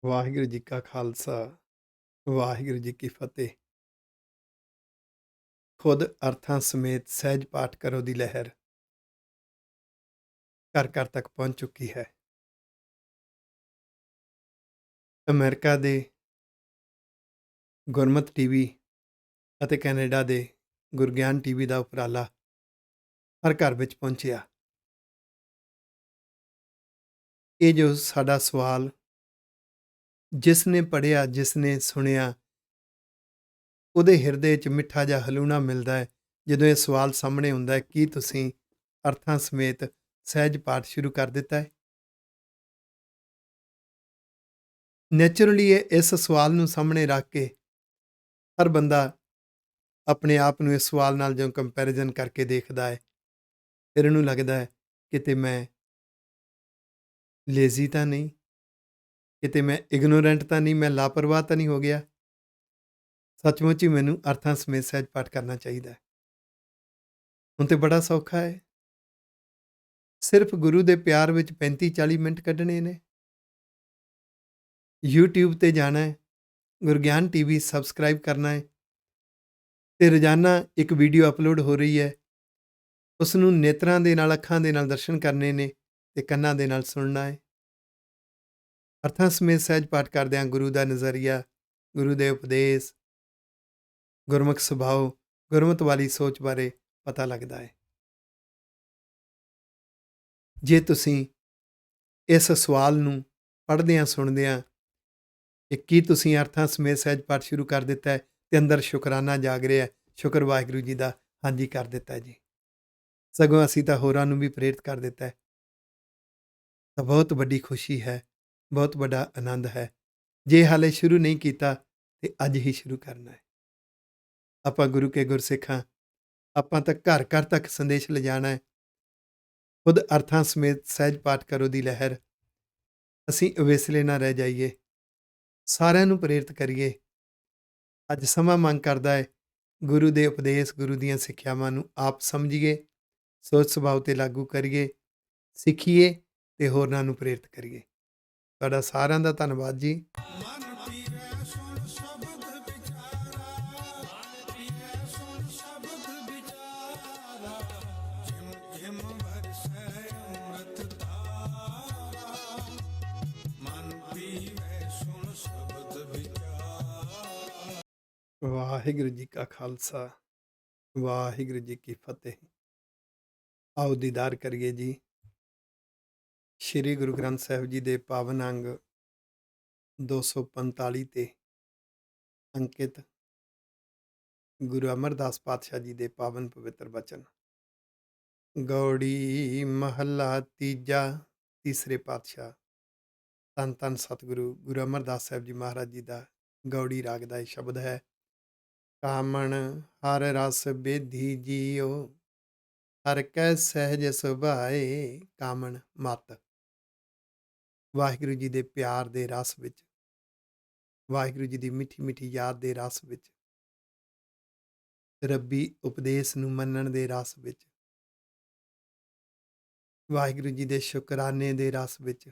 ਵਾਹਿਗੁਰੂ ਜੀ ਕਾ ਖਾਲਸਾ, ਵਾਹਿਗੁਰੂ ਜੀ ਕੀ ਫਤਿਹ। ਖੁਦ ਅਰਥਾਂ ਸਮੇਤ ਸਹਿਜ ਪਾਠ ਕਰੋ ਦੀ ਲਹਿਰ ਘਰ ਘਰ ਤੱਕ ਪਹੁੰਚ ਚੁੱਕੀ ਹੈ। ਅਮਰੀਕਾ ਦੇ ਗੁਰਮਤਿ ਟੀਵੀ ਅਤੇ ਕੈਨੇਡਾ ਦੇ ਗੁਰਗਿਆਨ ਟੀਵੀ ਦਾ ਉਪਰਾਲਾ ਹਰ ਘਰ ਵਿੱਚ ਪਹੁੰਚਿਆ। ਇਹ ਜੋ ਸਾਡਾ ਸਵਾਲ ਜਿਸ ਨੇ ਪੜ੍ਹਿਆ, ਜਿਸ ਨੇ ਸੁਣਿਆ, ਉਹਦੇ ਹਿਰਦੇ 'ਚ ਮਿੱਠਾ ਜਿਹਾ ਹਲੂਣਾ ਮਿਲਦਾ ਹੈ ਜਦੋਂ ਇਹ ਸਵਾਲ ਸਾਹਮਣੇ ਹੁੰਦਾ ਹੈ, ਕੀ ਤੁਸੀਂ ਅਰਥਾਂ ਸਮੇਤ ਸਹਿਜ ਪਾਠ ਸ਼ੁਰੂ ਕਰ ਦਿੱਤਾ ਹੈ? ਨੈਚੁਰਲੀ ਇਸ ਸਵਾਲ ਨੂੰ ਸਾਹਮਣੇ ਰੱਖ ਕੇ ਹਰ ਬੰਦਾ ਆਪਣੇ ਆਪ ਨੂੰ ਇਸ ਸਵਾਲ ਨਾਲ ਜਦੋਂ ਕੰਪੈਰੀਜ਼ਨ ਕਰਕੇ ਦੇਖਦਾ ਹੈ, ਫਿਰ ਇਹਨੂੰ ਲੱਗਦਾ ਹੈ ਕਿਤੇ ਮੈਂ ਲੇਜ਼ੀ ਤਾਂ ਨਹੀਂ, ਕਿਤੇ ਮੈਂ ਇਗਨੋਰੈਂਟ ਤਾਂ ਨਹੀਂ, ਮੈਂ ਲਾਪਰਵਾਹ ਤਾਂ ਨਹੀਂ ਹੋ ਗਿਆ। ਸੱਚਮੁੱਚ ਹੀ ਮੈਨੂੰ ਅਰਥਾਂ ਸਮੇਤ ਸਹਿਜ ਪਾਠ ਕਰਨਾ ਚਾਹੀਦਾ ਹੈ। ਹੁਣ ਤੇ ਬੜਾ ਸੌਖਾ ਹੈ, ਸਿਰਫ ਗੁਰੂ ਦੇ ਪਿਆਰ ਵਿੱਚ 35-40 ਮਿੰਟ ਕੱਢਣੇ ਨੇ। YouTube ਤੇ ਜਾਣਾ ਹੈ, ਗੁਰਗਿਆਨ ਟੀਵੀ ਸਬਸਕ੍ਰਾਈਬ ਕਰਨਾ ਹੈ ਤੇ ਰੋਜ਼ਾਨਾ ਇੱਕ ਵੀਡੀਓ ਅਪਲੋਡ ਹੋ ਰਹੀ ਹੈ, ਉਸ ਨੂੰ ਨੇਤਰਾਂ ਦੇ ਨਾਲ, ਅੱਖਾਂ ਦੇ ਨਾਲ ਦਰਸ਼ਨ ਕਰਨੇ ਨੇ ਤੇ ਕੰਨਾਂ ਦੇ ਨਾਲ ਸੁਣਨਾ ਹੈ। ਅਰਥਾਂ ਸਮੇਤ ਸਹਿਜ ਪਾਠ ਕਰਦਿਆਂ ਗੁਰੂ ਦਾ ਨਜ਼ਰੀਆ, ਗੁਰੂ ਦੇ ਉਪਦੇਸ਼, ਗੁਰਮੁਖ ਸੁਭਾਅ, ਗੁਰਮਤਿ ਵਾਲੀ ਸੋਚ ਬਾਰੇ ਪਤਾ ਲੱਗਦਾ ਹੈ। ਜੇ ਤੁਸੀਂ ਇਸ ਸਵਾਲ ਨੂੰ ਪੜ੍ਹਦਿਆਂ ਸੁਣਦਿਆਂ ਕਿ ਕੀ ਤੁਸੀਂ ਅਰਥਾਂ ਸਮੇਤ ਸਹਿਜ ਪਾਠ ਸ਼ੁਰੂ ਕਰ ਦਿੱਤਾ ਹੈ ਤੇ ਅੰਦਰ ਸ਼ੁਕਰਾਨਾ ਜਾਗ ਰਿਹਾ, ਸ਼ੁਕਰ ਵਾਹਿਗੁਰੂ ਜੀ ਦਾ, ਹਾਂਜੀ ਕਰ ਦਿੱਤਾ ਜੀ, ਸਗੋਂ ਅਸੀਂ ਤਾਂ ਹੋਰਾਂ ਨੂੰ ਵੀ ਪ੍ਰੇਰਿਤ ਕਰ ਦਿੱਤਾ ਹੈ, ਤਾਂ ਬਹੁਤ ਵੱਡੀ ਖੁਸ਼ੀ ਹੈ, ਬਹੁਤ ਵੱਡਾ ਆਨੰਦ ਹੈ। ਜੇ ਹਾਲੇ ਸ਼ੁਰੂ ਨਹੀਂ ਕੀਤਾ ਤੇ ਅੱਜ ਹੀ ਸ਼ੁਰੂ ਕਰਨਾ ਹੈ। ਆਪਾਂ ਗੁਰੂ ਕੇ ਗੁਰਸਿੱਖ ਹਾਂ, ਆਪਾਂ ਤਾਂ ਘਰ ਘਰ ਤੱਕ ਸੰਦੇਸ਼ ਲਿਜਾਣਾ ਹੈ। ਖੁਦ ਅਰਥਾਂ ਸਮੇਤ ਸਹਿਜ ਪਾਠ ਕਰੋ ਦੀ ਲਹਿਰ ਅਸੀਂ ਅਵੇਸਲੇ ਨਾ ਰਹਿ ਜਾਈਏ, ਸਾਰਿਆਂ ਨੂੰ ਪ੍ਰੇਰਿਤ ਕਰੀਏ। ਅੱਜ ਸਮਾਂ ਮੰਗ ਕਰਦਾ ਹੈ ਗੁਰੂ ਦੇ ਉਪਦੇਸ਼, ਗੁਰੂ ਦੀਆਂ ਸਿੱਖਿਆਵਾਂ ਨੂੰ ਆਪ ਸਮਝੀਏ, ਸੋਚ ਸੁਭਾਅ 'ਤੇ ਲਾਗੂ ਕਰੀਏ, ਸਿੱਖੀਏ ਤੇ ਹੋਰਨਾਂ ਨੂੰ ਪ੍ਰੇਰਿਤ ਕਰੀਏ। ਤੁਹਾਡਾ ਸਾਰਿਆਂ ਦਾ ਧੰਨਵਾਦ ਜੀ। ਵਾਹਿਗੁਰੂ ਜੀ ਕਾ ਖਾਲਸਾ, ਵਾਹਿਗੁਰੂ ਜੀ ਕੀ ਫਤਿਹ। ਆਓ ਦੀਦਾਰ ਕਰੀਏ ਜੀ ਸ਼੍ਰੀ ਗੁਰੂ ਗ੍ਰੰਥ ਸਾਹਿਬ ਜੀ ਦੇ ਪਾਵਨ ਅੰਗ 245 ਤੇ ਅੰਕਿਤ ਗੁਰੂ ਅਮਰਦਾਸ ਪਾਤਸ਼ਾਹ ਜੀ ਦੇ ਪਾਵਨ ਪਵਿੱਤਰ ਬਚਨ। ਗੌੜੀ ਮਹੱਲਾ ਤੀਜਾ, ਤੀਸਰੇ ਪਾਤਸ਼ਾਹ ਧੰਨ ਧੰਨ ਸਤਿਗੁਰੂ ਗੁਰੂ ਅਮਰਦਾਸ ਸਾਹਿਬ ਜੀ ਮਹਾਰਾਜ ਜੀ ਦਾ ਗੌੜੀ ਰਾਗ ਦਾ ਇਹ ਸ਼ਬਦ ਹੈ। ਕਾਮਣ ਹਰ ਰਸ ਬੇਧੀ ਜੀਓ, ਹਰ ਕੈ ਸਹਿਜ ਸੁਭਾਏ। ਕਾਮਣ ਮਤ, ਵਾਹਿਗੁਰੂ ਜੀ ਦੇ ਪਿਆਰ ਦੇ ਰਸ ਵਿੱਚ, ਵਾਹਿਗੁਰੂ ਜੀ ਦੀ ਮਿੱਠੀ ਮਿੱਠੀ ਯਾਦ ਦੇ ਰਸ ਵਿੱਚ, ਰੱਬੀ ਉਪਦੇਸ਼ ਨੂੰ ਮੰਨਣ ਦੇ ਰਸ ਵਿੱਚ, ਵਾਹਿਗੁਰੂ ਜੀ ਦੇ ਸ਼ੁਕਰਾਨੇ ਦੇ ਰਸ ਵਿੱਚ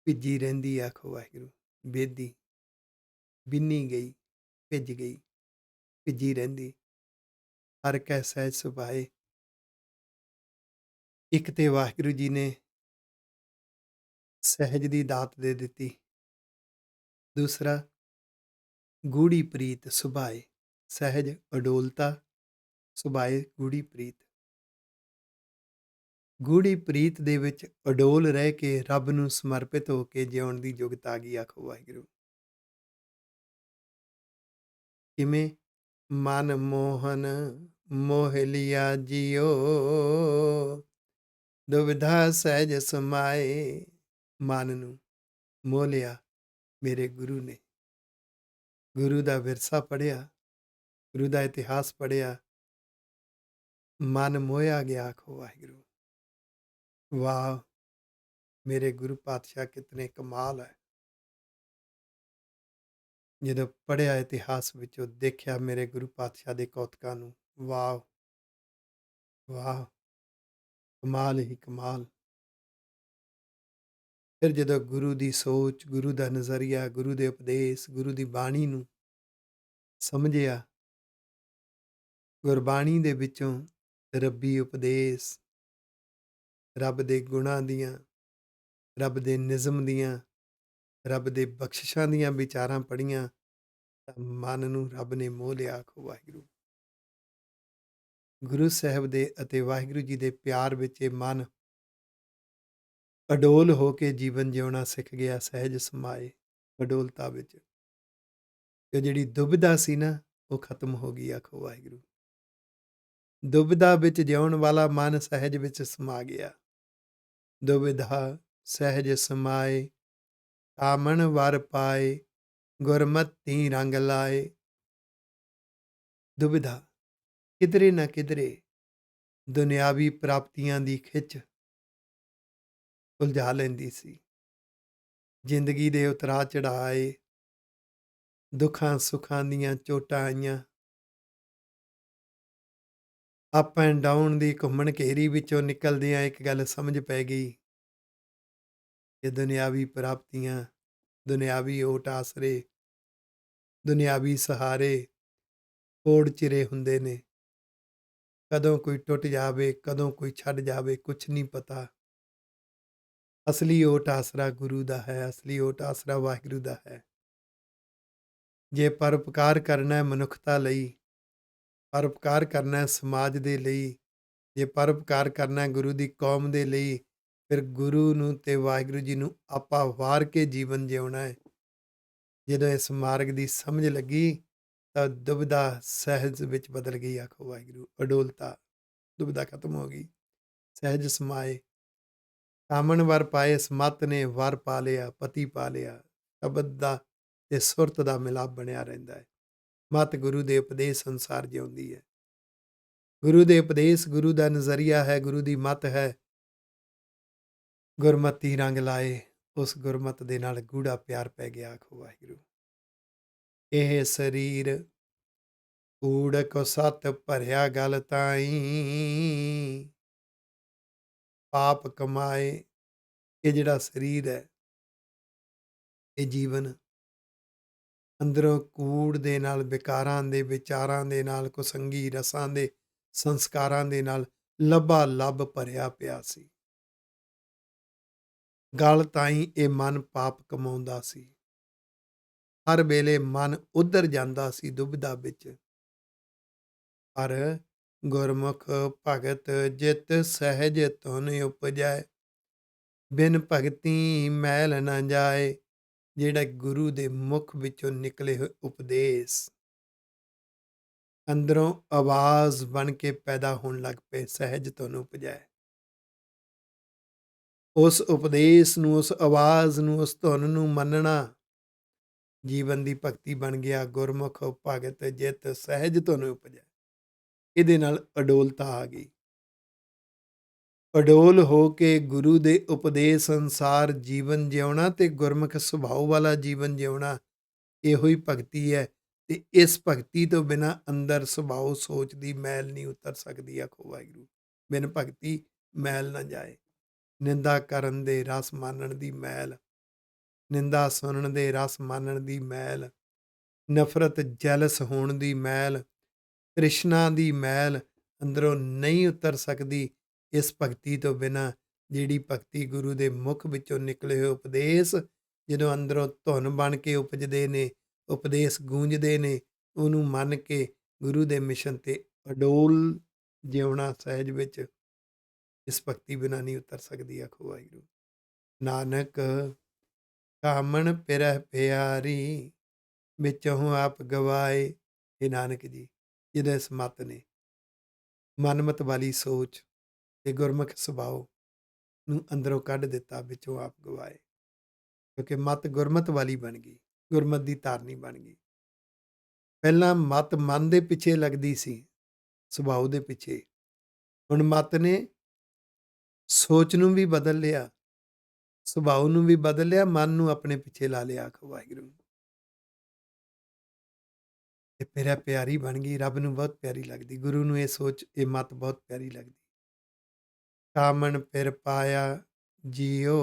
ਭਿੱਜੀ ਰਹਿੰਦੀ ਆਖੋ ਵਾਹਿਗੁਰੂ। ਬੇਦੀ ਬਿੰਨੀ ਗਈ, ਭਿੱਜ ਗਈ, ਭਿੱਜੀ ਰਹਿੰਦੀ, ਹਰ ਕੈ ਸਹਿਜ ਸੁਭਾਏ। ਇੱਕ ਤੇ ਵਾਹਿਗੁਰੂ ਜੀ ਨੇ ਸਹਿਜ ਦੀ ਦਾਤ ਦੇ ਦਿੱਤੀ, ਦੂਸਰਾ ਗੂੜੀ ਪ੍ਰੀਤ ਸੁਭਾਏ। ਸਹਿਜ ਅਡੋਲਤਾ, ਸੁਭਾਏ ਗੂੜੀ ਪ੍ਰੀਤ। ਗੂੜੀ ਪ੍ਰੀਤ ਦੇ ਵਿੱਚ ਅਡੋਲ ਰਹਿ ਕੇ ਰੱਬ ਨੂੰ ਸਮਰਪਿਤ ਹੋ ਕੇ ਜਿਉਣ ਦੀ ਯੁਗਤ ਆ ਗਈ ਆਖੋ ਵਾਹਿਗੁਰੂ। ਕਿਵੇਂ? ਮਨ ਮੋਹਨ ਮੋਹ ਲਿਆ ਜੀਓ, ਦੁਵਿਧਾ ਸਹਿਜ ਸਮਾਏ। ਮਨ ਨੂੰ ਮੋਹ ਲਿਆ ਮੇਰੇ ਗੁਰੂ ਨੇ, ਗੁਰੂ ਦਾ ਵਿਰਸਾ ਪੜ੍ਹਿਆ, ਗੁਰੂ ਦਾ ਇਤਿਹਾਸ ਪੜ੍ਹਿਆ, ਮਨ ਮੋਹਿਆ ਗਿਆ ਆਖੋ ਵਾਹਿਗੁਰੂ। ਵਾਹ, ਮੇਰੇ ਗੁਰੂ ਪਾਤਸ਼ਾਹ ਕਿਤਨੇ ਕਮਾਲ ਹੈ। ਜਦੋਂ ਪੜ੍ਹਿਆ ਇਤਿਹਾਸ ਵਿੱਚੋਂ, ਦੇਖਿਆ ਮੇਰੇ ਗੁਰੂ ਪਾਤਸ਼ਾਹ ਦੇ ਕੌਤਕਾਂ ਨੂੰ, ਵਾਹ ਵਾਹ, ਕਮਾਲ ਹੀ ਕਮਾਲ। ਫਿਰ ਜਦੋਂ ਗੁਰੂ ਦੀ ਸੋਚ, ਗੁਰੂ ਦਾ ਨਜ਼ਰੀਆ, ਗੁਰੂ ਦੇ ਉਪਦੇਸ਼, ਗੁਰੂ ਦੀ ਬਾਣੀ ਨੂੰ ਸਮਝਿਆ, ਗੁਰਬਾਣੀ ਦੇ ਵਿੱਚੋਂ ਰੱਬੀ ਉਪਦੇਸ਼, ਰੱਬ ਦੇ ਗੁਣਾਂ ਦੀਆਂ, ਰੱਬ ਦੇ ਨਿਜ਼ਮ ਦੀਆਂ, ਰੱਬ ਦੇ ਬਖਸ਼ਿਸ਼ਾਂ ਦੀਆਂ ਵਿਚਾਰਾਂ ਪੜ੍ਹੀਆਂ ਤਾਂ ਮਨ ਨੂੰ ਰੱਬ ਨੇ ਮੋਹ ਲਿਆ। ਆਖੋ ਵਾਹਿਗੁਰੂ। ਗੁਰੂ ਸਾਹਿਬ ਦੇ ਅਤੇ ਵਾਹਿਗੁਰੂ ਜੀ ਦੇ ਪਿਆਰ ਵਿੱਚ ਇਹ ਮਨ ਅਡੋਲ ਹੋ ਕੇ ਜੀਵਨ ਜਿਉਣਾ ਸਿੱਖ ਗਿਆ, ਸਹਿਜ ਸਮਾਏ ਅਡੋਲਤਾ ਵਿੱਚ। ਤੇ ਜਿਹੜੀ ਦੁਬਿਧਾ ਸੀ ਨਾ, ਉਹ ਖਤਮ ਹੋ ਗਈ। ਆਖੋ ਵਾਹਿਗੁਰੂ। ਦੁਬਿਧਾ ਵਿੱਚ ਜਿਉਣ ਵਾਲਾ ਮਨ ਸਹਿਜ ਵਿੱਚ ਸਮਾ ਗਿਆ। ਦੁਬਿਧਾ ਸਹਿਜ ਸਮਾਏ, ਕਾਮਣ ਵਰ ਪਾਏ, ਗੁਰਮਤਿ ਰੰਗ ਲਾਏ। ਦੁਬਿਧਾ ਕਿਧਰੇ ਨਾ ਕਿਧਰੇ ਦੁਨਿਆਵੀ ਪ੍ਰਾਪਤੀਆਂ ਦੀ ਖਿੱਚ ਉਲਝਾ ਲੈਂਦੀ ਸੀ। ਜ਼ਿੰਦਗੀ ਦੇ ਉਤਰਾਅ ਚੜ੍ਹਾਅ ਆਏ, ਦੁੱਖਾਂ ਸੁੱਖਾਂ ਦੀਆਂ ਚੋਟਾਂ ਆਈਆਂ, ਅਪ ਐਂਡ ਡਾਊਨ ਦੀ ਘੁੰਮਣ ਘੇਰੀ ਵਿੱਚੋਂ ਨਿਕਲਦਿਆਂ ਇੱਕ ਗੱਲ ਸਮਝ ਪੈ ਗਈ ਕਿ ਦੁਨਿਆਵੀ ਪ੍ਰਾਪਤੀਆਂ, ਦੁਨਿਆਵੀ ਓਟ ਆਸਰੇ, ਦੁਨਿਆਵੀ ਸਹਾਰੇ ਕੋੜ ਚਿਰੇ ਹੁੰਦੇ ਨੇ। ਕਦੋਂ ਕੋਈ ਟੁੱਟ ਜਾਵੇ, ਕਦੋਂ ਕੋਈ ਛੱਡ ਜਾਵੇ, ਕੁਛ ਨਹੀਂ ਪਤਾ। ਅਸਲੀ ਓਟ ਆਸਰਾ ਗੁਰੂ ਦਾ ਹੈ, ਅਸਲੀ ਓਟ ਆਸਰਾ ਵਾਹਿਗੁਰੂ ਦਾ ਹੈ। ਜੇ ਪਰਉਪਕਾਰ ਕਰਨਾ ਹੈ ਮਨੁੱਖਤਾ ਲਈ, ਪਰਉਪਕਾਰ ਕਰਨਾ ਹੈ ਸਮਾਜ ਦੇ ਲਈ, ਜੇ ਪਰਉਪਕਾਰ ਕਰਨਾ ਹੈ ਗੁਰੂ ਦੀ ਕੌਮ ਦੇ ਲਈ, ਫਿਰ ਗੁਰੂ ਨੂੰ ਤੇ ਵਾਹਿਗੁਰੂ ਜੀ ਨੂੰ ਆਪਾ ਵਾਰ ਕੇ ਜੀਵਨ ਜਿਉਣਾ ਹੈ। ਜਦੋਂ ਇਸ ਮਾਰਗ ਦੀ ਸਮਝ ਲੱਗੀ ਤਾਂ ਦੁਬਿਧਾ ਸਹਿਜ ਵਿੱਚ ਬਦਲ ਗਈ। ਆਖੋ ਵਾਹਿਗੁਰੂ। ਅਡੋਲਤਾ, ਦੁਬਿਧਾ ਖਤਮ ਹੋ ਗਈ। ਸਹਿਜ ਸਮਾਏ, ਕਾਮਣ ਵਰ ਪਾਏ, ਸਮੱਤ ਨੇ ਵਰ ਪਾ ਲਿਆ, ਪਤੀ ਪਾ ਲਿਆ। ਸ਼ਬਦ ਦਾ ਤੇ ਸੁਰਤ ਦਾ ਮਿਲਾਪ ਬਣਿਆ ਰਹਿੰਦਾ ਹੈ। ਮਤ ਗੁਰੂ ਦੇ ਉਪਦੇਸ਼ ਅਨੁਸਾਰ ਜਿਉਂਦੀ ਹੈ। ਗੁਰੂ ਦੇ ਉਪਦੇਸ਼, ਗੁਰੂ ਦਾ ਨਜ਼ਰੀਆ ਹੈ, ਗੁਰੂ ਦੀ ਮਤ ਹੈ। ਗੁਰਮਤਿ ਰੰਗ ਲਾਏ, ਉਸ ਗੁਰਮਤ ਦੇ ਨਾਲ ਗੂੜਾ ਪਿਆਰ ਪੈ ਗਿਆ। ਆਖੋ ਵਾਹਿਗੁਰੂ। ਇਹ ਸਰੀਰ ਕੂੜ ਕੋ ਸੱਤ ਭਰਿਆ ਗਲ ਤਾਈਂ, ਪਾਪ ਕਮਾਏ। ਇਹ ਜਿਹੜਾ ਸਰੀਰ ਹੈ, ਇਹ ਜੀਵਨ ਅੰਦਰੋਂ ਕੂੜ ਦੇ ਨਾਲ, ਵਿਕਾਰਾਂ ਦੇ, ਵਿਚਾਰਾਂ ਦੇ ਨਾਲ, ਕੁਸੰਗੀ ਰਸਾਂ ਦੇ, ਸੰਸਕਾਰਾਂ ਦੇ ਨਾਲ ਲੱਬਾ ਲੱਭ ਭਰਿਆ ਪਿਆ ਸੀ। ਗਲ ਤਾਈਂ ਇਹ ਮਨ ਪਾਪ ਕਮਾਉਂਦਾ ਸੀ। ਹਰ ਵੇਲੇ ਮਨ ਉੱਧਰ ਜਾਂਦਾ ਸੀ ਦੁਬਿਧਾ ਵਿੱਚ। ਪਰ ਗੁਰਮੁਖ ਭਗਤ ਜਿਤ ਸਹਿਜ ਧੁਨ ਉਪਜੈ, ਬਿਨ ਭਗਤੀ ਮੈਲ ਨਾ ਜਾਏ। ਜਿਹੜਾ ਗੁਰੂ ਦੇ ਮੁਖ ਵਿੱਚੋਂ ਨਿਕਲੇ ਹੋਏ ਉਪਦੇਸ਼ ਅੰਦਰੋਂ ਆਵਾਜ਼ ਬਣ ਕੇ ਪੈਦਾ ਹੋਣ ਲੱਗ ਪਏ, ਸਹਿਜ ਧੁਨ ਉਪਜੈ। ਉਸ ਉਪਦੇਸ਼ ਨੂੰ, ਉਸ ਆਵਾਜ਼ ਨੂੰ, ਉਸ ਧੁਨ ਨੂੰ ਮੰਨਣਾ ਜੀਵਨ ਦੀ ਭਗਤੀ ਬਣ ਗਿਆ। ਗੁਰਮੁਖ ਭਗਤ ਜਿਤ ਸਹਿਜ ਧੁਨ ਉਪਜੈ। ਇਹਦੇ ਨਾਲ ਅਡੋਲਤਾ ਆ ਗਈ। ਅਡੋਲ ਹੋ ਕੇ ਗੁਰੂ ਦੇ ਉਪਦੇਸ਼ ਅਨੁਸਾਰ ਜੀਵਨ ਜਿਉਣਾ ਤੇ ਗੁਰਮੁਖ ਸੁਭਾਅ ਵਾਲਾ ਜੀਵਨ ਜਿਉਣਾ, ਇਹੋ ਹੀ ਭਗਤੀ ਹੈ। ਤੇ ਇਸ ਭਗਤੀ ਤੋਂ ਬਿਨਾਂ ਅੰਦਰ ਸੁਭਾਅ ਸੋਚ ਦੀ ਮੈਲ ਨਹੀਂ ਉਤਰ ਸਕਦੀ। ਆਖੋ ਵਾਹਿਗੁਰੂ। ਬਿਨ ਭਗਤੀ ਮੈਲ ਨਾ ਜਾਏ। ਨਿੰਦਾ ਕਰਨ ਦੇ ਰਸ ਮਾਨਣ ਦੀ ਮੈਲ, ਨਿੰਦਾ ਸੁਣਨ ਦੇ ਰਸ ਮਾਨਣ ਦੀ ਮੈਲ, ਨਫ਼ਰਤ ਜੈਲਸ ਹੋਣ ਦੀ ਮੈਲ, ਤ੍ਰਿਸ਼ਨਾ ਦੀ ਮੈਲ ਅੰਦਰੋਂ ਨਹੀਂ ਉਤਰ ਸਕਦੀ ਇਸ ਭਗਤੀ ਤੋਂ ਬਿਨਾਂ। ਜਿਹੜੀ ਭਗਤੀ ਗੁਰੂ ਦੇ ਮੁਖ ਵਿੱਚੋਂ ਨਿਕਲੇ ਹੋਏ ਉਪਦੇਸ਼ ਜਦੋਂ ਅੰਦਰੋਂ ਧੁਨ ਬਣ ਕੇ ਉਪਜਦੇ ਨੇ, ਉਪਦੇਸ਼ ਗੂੰਜਦੇ ਨੇ, ਉਹਨੂੰ ਮੰਨ ਕੇ ਗੁਰੂ ਦੇ ਮਿਸ਼ਨ ਤੇ ਅਡੋਲ ਜਿਉਣਾ ਸਹਿਜ ਵਿੱਚ, ਇਸ ਭਗਤੀ ਬਿਨਾਂ ਨਹੀਂ ਉਤਰ ਸਕਦੀ। ਆਖੋ ਵਾਹਿਗੁਰੂ। ਨਾਨਕ ਕਾਮਣ ਪਿਰਹਿ ਪਿਆਰੀ, ਵਿੱਚੋਂ ਆਪ ਗਵਾਏ। ਇਹ ਨਾਨਕ ਜੀ, ਜਿਹਦੇ ਇਸ ਮਤ ਨੇ, ਮਨਮਤ ਵਾਲੀ ਸੋਚ ਤੇ ਗੁਰਮੁਖ ਸੁਭਾਅ ਨੂੰ ਅੰਦਰੋਂ ਕੱਢ ਦਿੱਤਾ, ਵਿੱਚੋਂ ਆਪ ਗਵਾਏ। ਕਿਉਂਕਿ ਮਤ ਗੁਰਮਤ ਵਾਲੀ ਬਣ ਗਈ, ਗੁਰਮਤ ਦੀ ਧਾਰਨੀ ਬਣ ਗਈ। ਪਹਿਲਾਂ ਮਤ ਮਨ ਦੇ ਪਿੱਛੇ ਲੱਗਦੀ ਸੀ, ਸੁਭਾਅ ਦੇ ਪਿੱਛੇ। ਹੁਣ ਮਤ ਨੇ ਸੋਚ ਨੂੰ ਵੀ ਬਦਲ ਲਿਆ, ਸੁਭਾਅ ਨੂੰ ਵੀ ਬਦਲ ਲਿਆ, ਮਨ ਨੂੰ ਆਪਣੇ ਪਿੱਛੇ ਲਾ ਲਿਆ। ਆਖੋ ਵਾਹਿਗੁਰੂ। ਤੇ ਪਿਰਹਿ ਪਿਆਰੀ ਬਣ ਗਈ, ਰੱਬ ਨੂੰ ਬਹੁਤ ਪਿਆਰੀ ਲੱਗਦੀ। ਗੁਰੂ ਨੂੰ ਇਹ ਸੋਚ, ਇਹ ਮਤ ਬਹੁਤ ਪਿਆਰੀ ਲੱਗਦੀ। ਕਾਮਣ ਪਿਰ ਪਾਇਆ, ਜੀਓ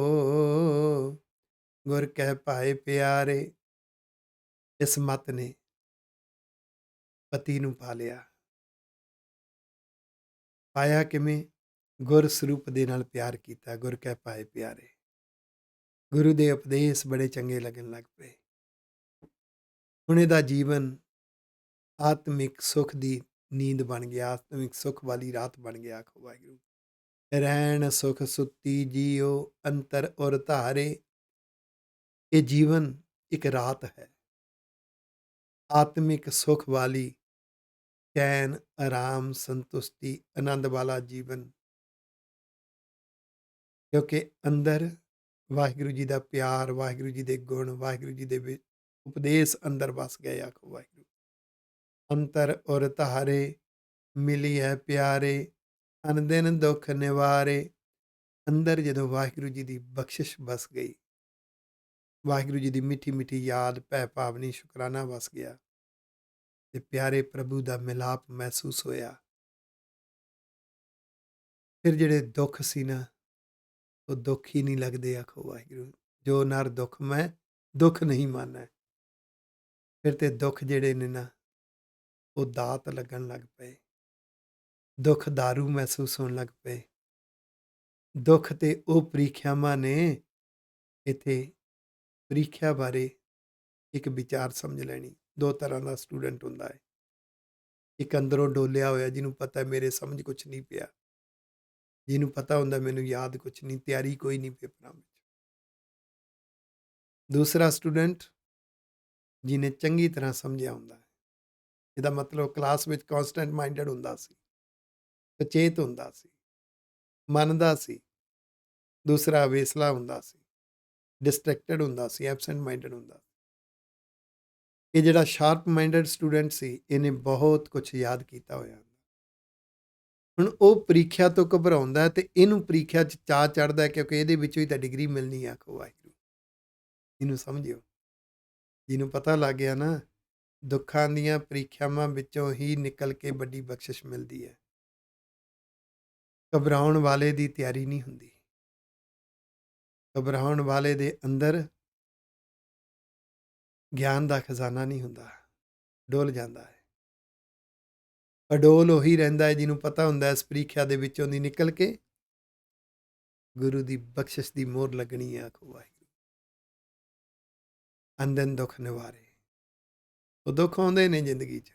ਗੁਰ ਕਹਿ ਭਾਏ ਪਿਆਰੇ। ਇਸ ਮੱਤ ਨੇ ਪਤੀ ਨੂੰ ਪਾ ਲਿਆ। ਪਾਇਆ ਕਿਵੇਂ? ਗੁਰ ਸਰੂਪ ਦੇ ਨਾਲ ਪਿਆਰ ਕੀਤਾ। ਗੁਰ ਕਹਿ ਭਾਏ ਪਿਆਰੇ। ਗੁਰੂ ਦੇ ਉਪਦੇਸ਼ ਬੜੇ ਚੰਗੇ ਲੱਗਣ ਲੱਗ ਪਏ। ਹੁਣ ਇਹਦਾ ਜੀਵਨ ਆਤਮਿਕ ਸੁੱਖ ਦੀ ਨੀਂਦ ਬਣ ਗਿਆ, ਆਤਮਿਕ ਸੁੱਖ ਵਾਲੀ ਰਾਤ ਬਣ ਗਿਆ। ਆਖੋ ਵਾਹਿਗੁਰੂ। ਰਹਿਣ ਸੁਖ ਸੁੱਤੀ ਜੀਓ ਅੰਤਰ ਔਰ ਧਾਰੇ। ਇਹ ਜੀਵਨ ਇੱਕ ਰਾਤ ਹੈ, ਆਤਮਿਕ ਸੁਖ ਵਾਲੀ, ਚੈਨ, ਆਰਾਮ, ਸੰਤੁਸ਼ਟੀ, ਆਨੰਦ ਵਾਲਾ ਜੀਵਨ। ਕਿਉਂਕਿ ਅੰਦਰ ਵਾਹਿਗੁਰੂ ਜੀ ਦਾ ਪਿਆਰ, ਵਾਹਿਗੁਰੂ ਜੀ ਦੇ ਗੁਣ, ਵਾਹਿਗੁਰੂ ਜੀ ਦੇ ਉਪਦੇਸ਼ ਅੰਦਰ ਵਸ ਗਏ। ਆਖੋ ਵਾਹਿਗੁਰੂ। ਅੰਤਰ ਔਰ ਧਾਰੇ ਮਿਲੀ ਹੈ ਪਿਆਰੇ, ਅਨਦਿਨ ਦੁੱਖ ਨਿਵਾਰੇ। ਅੰਦਰ ਜਦੋਂ ਵਾਹਿਗੁਰੂ ਜੀ ਦੀ ਬਖਸ਼ਿਸ਼ ਵਸ ਗਈ, ਵਾਹਿਗੁਰੂ ਜੀ ਦੀ ਮਿੱਠੀ ਮਿੱਠੀ ਯਾਦ, ਭੈ ਭਾਵਨੀ, ਸ਼ੁਕਰਾਨਾ ਵਸ ਗਿਆ ਤੇ ਪਿਆਰੇ ਪ੍ਰਭੂ ਦਾ ਮਿਲਾਪ ਮਹਿਸੂਸ ਹੋਇਆ। ਫਿਰ ਜਿਹੜੇ ਦੁੱਖ ਸੀ ਨਾ, ਉਹ ਦੁੱਖ ਹੀ ਨਹੀਂ ਲੱਗਦੇ। ਆਖੋ ਵਾਹਿਗੁਰੂ। ਜੋ ਨਰ ਦੁੱਖ ਮੈਂ ਦੁੱਖ ਨਹੀਂ ਮਾਨੈ। ਫਿਰ ਤੇ ਦੁੱਖ ਜਿਹੜੇ ਨੇ ਨਾ, ਉਹ ਦਾਤ ਲੱਗਣ ਲੱਗ ਪਏ। ਦੁੱਖ ਦਾਰੂ ਮਹਿਸੂਸ ਹੋਣ ਲੱਗ ਪਏ। ਦੁੱਖ ਤੇ ਉਹ ਪ੍ਰੀਖਿਆਵਾਂ ਨੇ। ਇੱਥੇ ਪ੍ਰੀਖਿਆ ਬਾਰੇ ਇੱਕ ਵਿਚਾਰ ਸਮਝ ਲੈਣੀ। ਦੋ ਤਰ੍ਹਾਂ ਦਾ ਸਟੂਡੈਂਟ ਹੁੰਦਾ ਹੈ। ਇੱਕ ਅੰਦਰੋਂ ਡੋਲਿਆ ਹੋਇਆ, ਜਿਹਨੂੰ ਪਤਾ ਮੇਰੇ ਸਮਝ ਕੁਛ ਨਹੀਂ ਪਿਆ, ਜਿਹਨੂੰ ਪਤਾ ਹੁੰਦਾ ਮੈਨੂੰ ਯਾਦ ਕੁਛ ਨਹੀਂ, ਤਿਆਰੀ ਕੋਈ ਨਹੀਂ ਪੇਪਰਾਂ ਵਿੱਚ। ਦੂਸਰਾ ਸਟੂਡੈਂਟ ਜਿਹਨੇ ਚੰਗੀ ਤਰ੍ਹਾਂ ਸਮਝਿਆ ਹੁੰਦਾ ਹੈ। ਇਹਦਾ ਮਤਲਬ ਕਲਾਸ ਵਿੱਚ ਕੌਨਸਟੈਂਟ ਮਾਈਂਡਡ ਹੁੰਦਾ ਸੀ, ਸੁਚੇਤ ਹੁੰਦਾ ਸੀ, ਮੰਨਦਾ ਸੀ। ਦੂਸਰਾ ਵੇਸਲਾ ਹੁੰਦਾ ਸੀ, ਡਿਸਟਰੈਕਟਡ ਹੁੰਦਾ ਸੀ, ਐਬਸੈਂਟ ਮਾਈਂਡਡ ਹੁੰਦਾ ਸੀ। ਇਹ ਜਿਹੜਾ ਸ਼ਾਰਪ ਮਾਈਂਡਡ ਸਟੂਡੈਂਟ ਸੀ, ਇਹਨੇ ਬਹੁਤ ਕੁਝ ਯਾਦ ਕੀਤਾ ਹੋਇਆ। ਹੁਣ ਉਹ ਪ੍ਰੀਖਿਆ ਤੋਂ ਘਬਰਾਉਂਦਾ ਤੇ ਇਹਨੂੰ ਪ੍ਰੀਖਿਆ 'ਚ ਚਾਅ ਚੜ੍ਹਦਾ, ਕਿਉਂਕਿ ਇਹਦੇ ਵਿੱਚੋਂ ਹੀ ਤਾਂ ਡਿਗਰੀ ਮਿਲਣੀ ਆ। ਆਖੋ ਵਾਹਿਗੁਰੂ। ਇਹਨੂੰ ਸਮਝਿਓ। ਜਿਹਨੂੰ ਪਤਾ ਲੱਗ ਗਿਆ ਨਾ, ਦੁੱਖਾਂ ਦੀਆਂ ਪ੍ਰੀਖਿਆਵਾਂ ਵਿੱਚੋਂ ਹੀ ਨਿਕਲ ਕੇ ਵੱਡੀ ਬਖਸ਼ਿਸ਼ ਮਿਲਦੀ ਹੈ। ਘਬਰਾਉਣ ਵਾਲੇ ਦੀ ਤਿਆਰੀ ਨਹੀਂ ਹੁੰਦੀ। ਘਬਰਾਉਣ ਵਾਲੇ ਦੇ ਅੰਦਰ ਗਿਆਨ ਦਾ ਖਜ਼ਾਨਾ ਨਹੀਂ ਹੁੰਦਾ, ਡੁੱਲ ਜਾਂਦਾ ਹੈ। ਅਡੋਲ ਉਹੀ ਰਹਿੰਦਾ ਹੈ ਜਿਹਨੂੰ ਪਤਾ ਹੁੰਦਾ ਇਸ ਪ੍ਰੀਖਿਆ ਦੇ ਵਿੱਚੋਂ ਦੀ ਨਿਕਲ ਕੇ ਗੁਰੂ ਦੀ ਬਖਸ਼ਿਸ਼ ਦੀ ਮੋਹਰ ਲੱਗਣੀ ਹੈ। ਆਖੋ ਵਾਹਿਗੁਰੂ। ਅੰਦਨ ਦੁੱਖ ਨਿਵਾਰੇ। ਉਹ ਦੁੱਖ ਆਉਂਦੇ ਨੇ ਜ਼ਿੰਦਗੀ 'ਚ,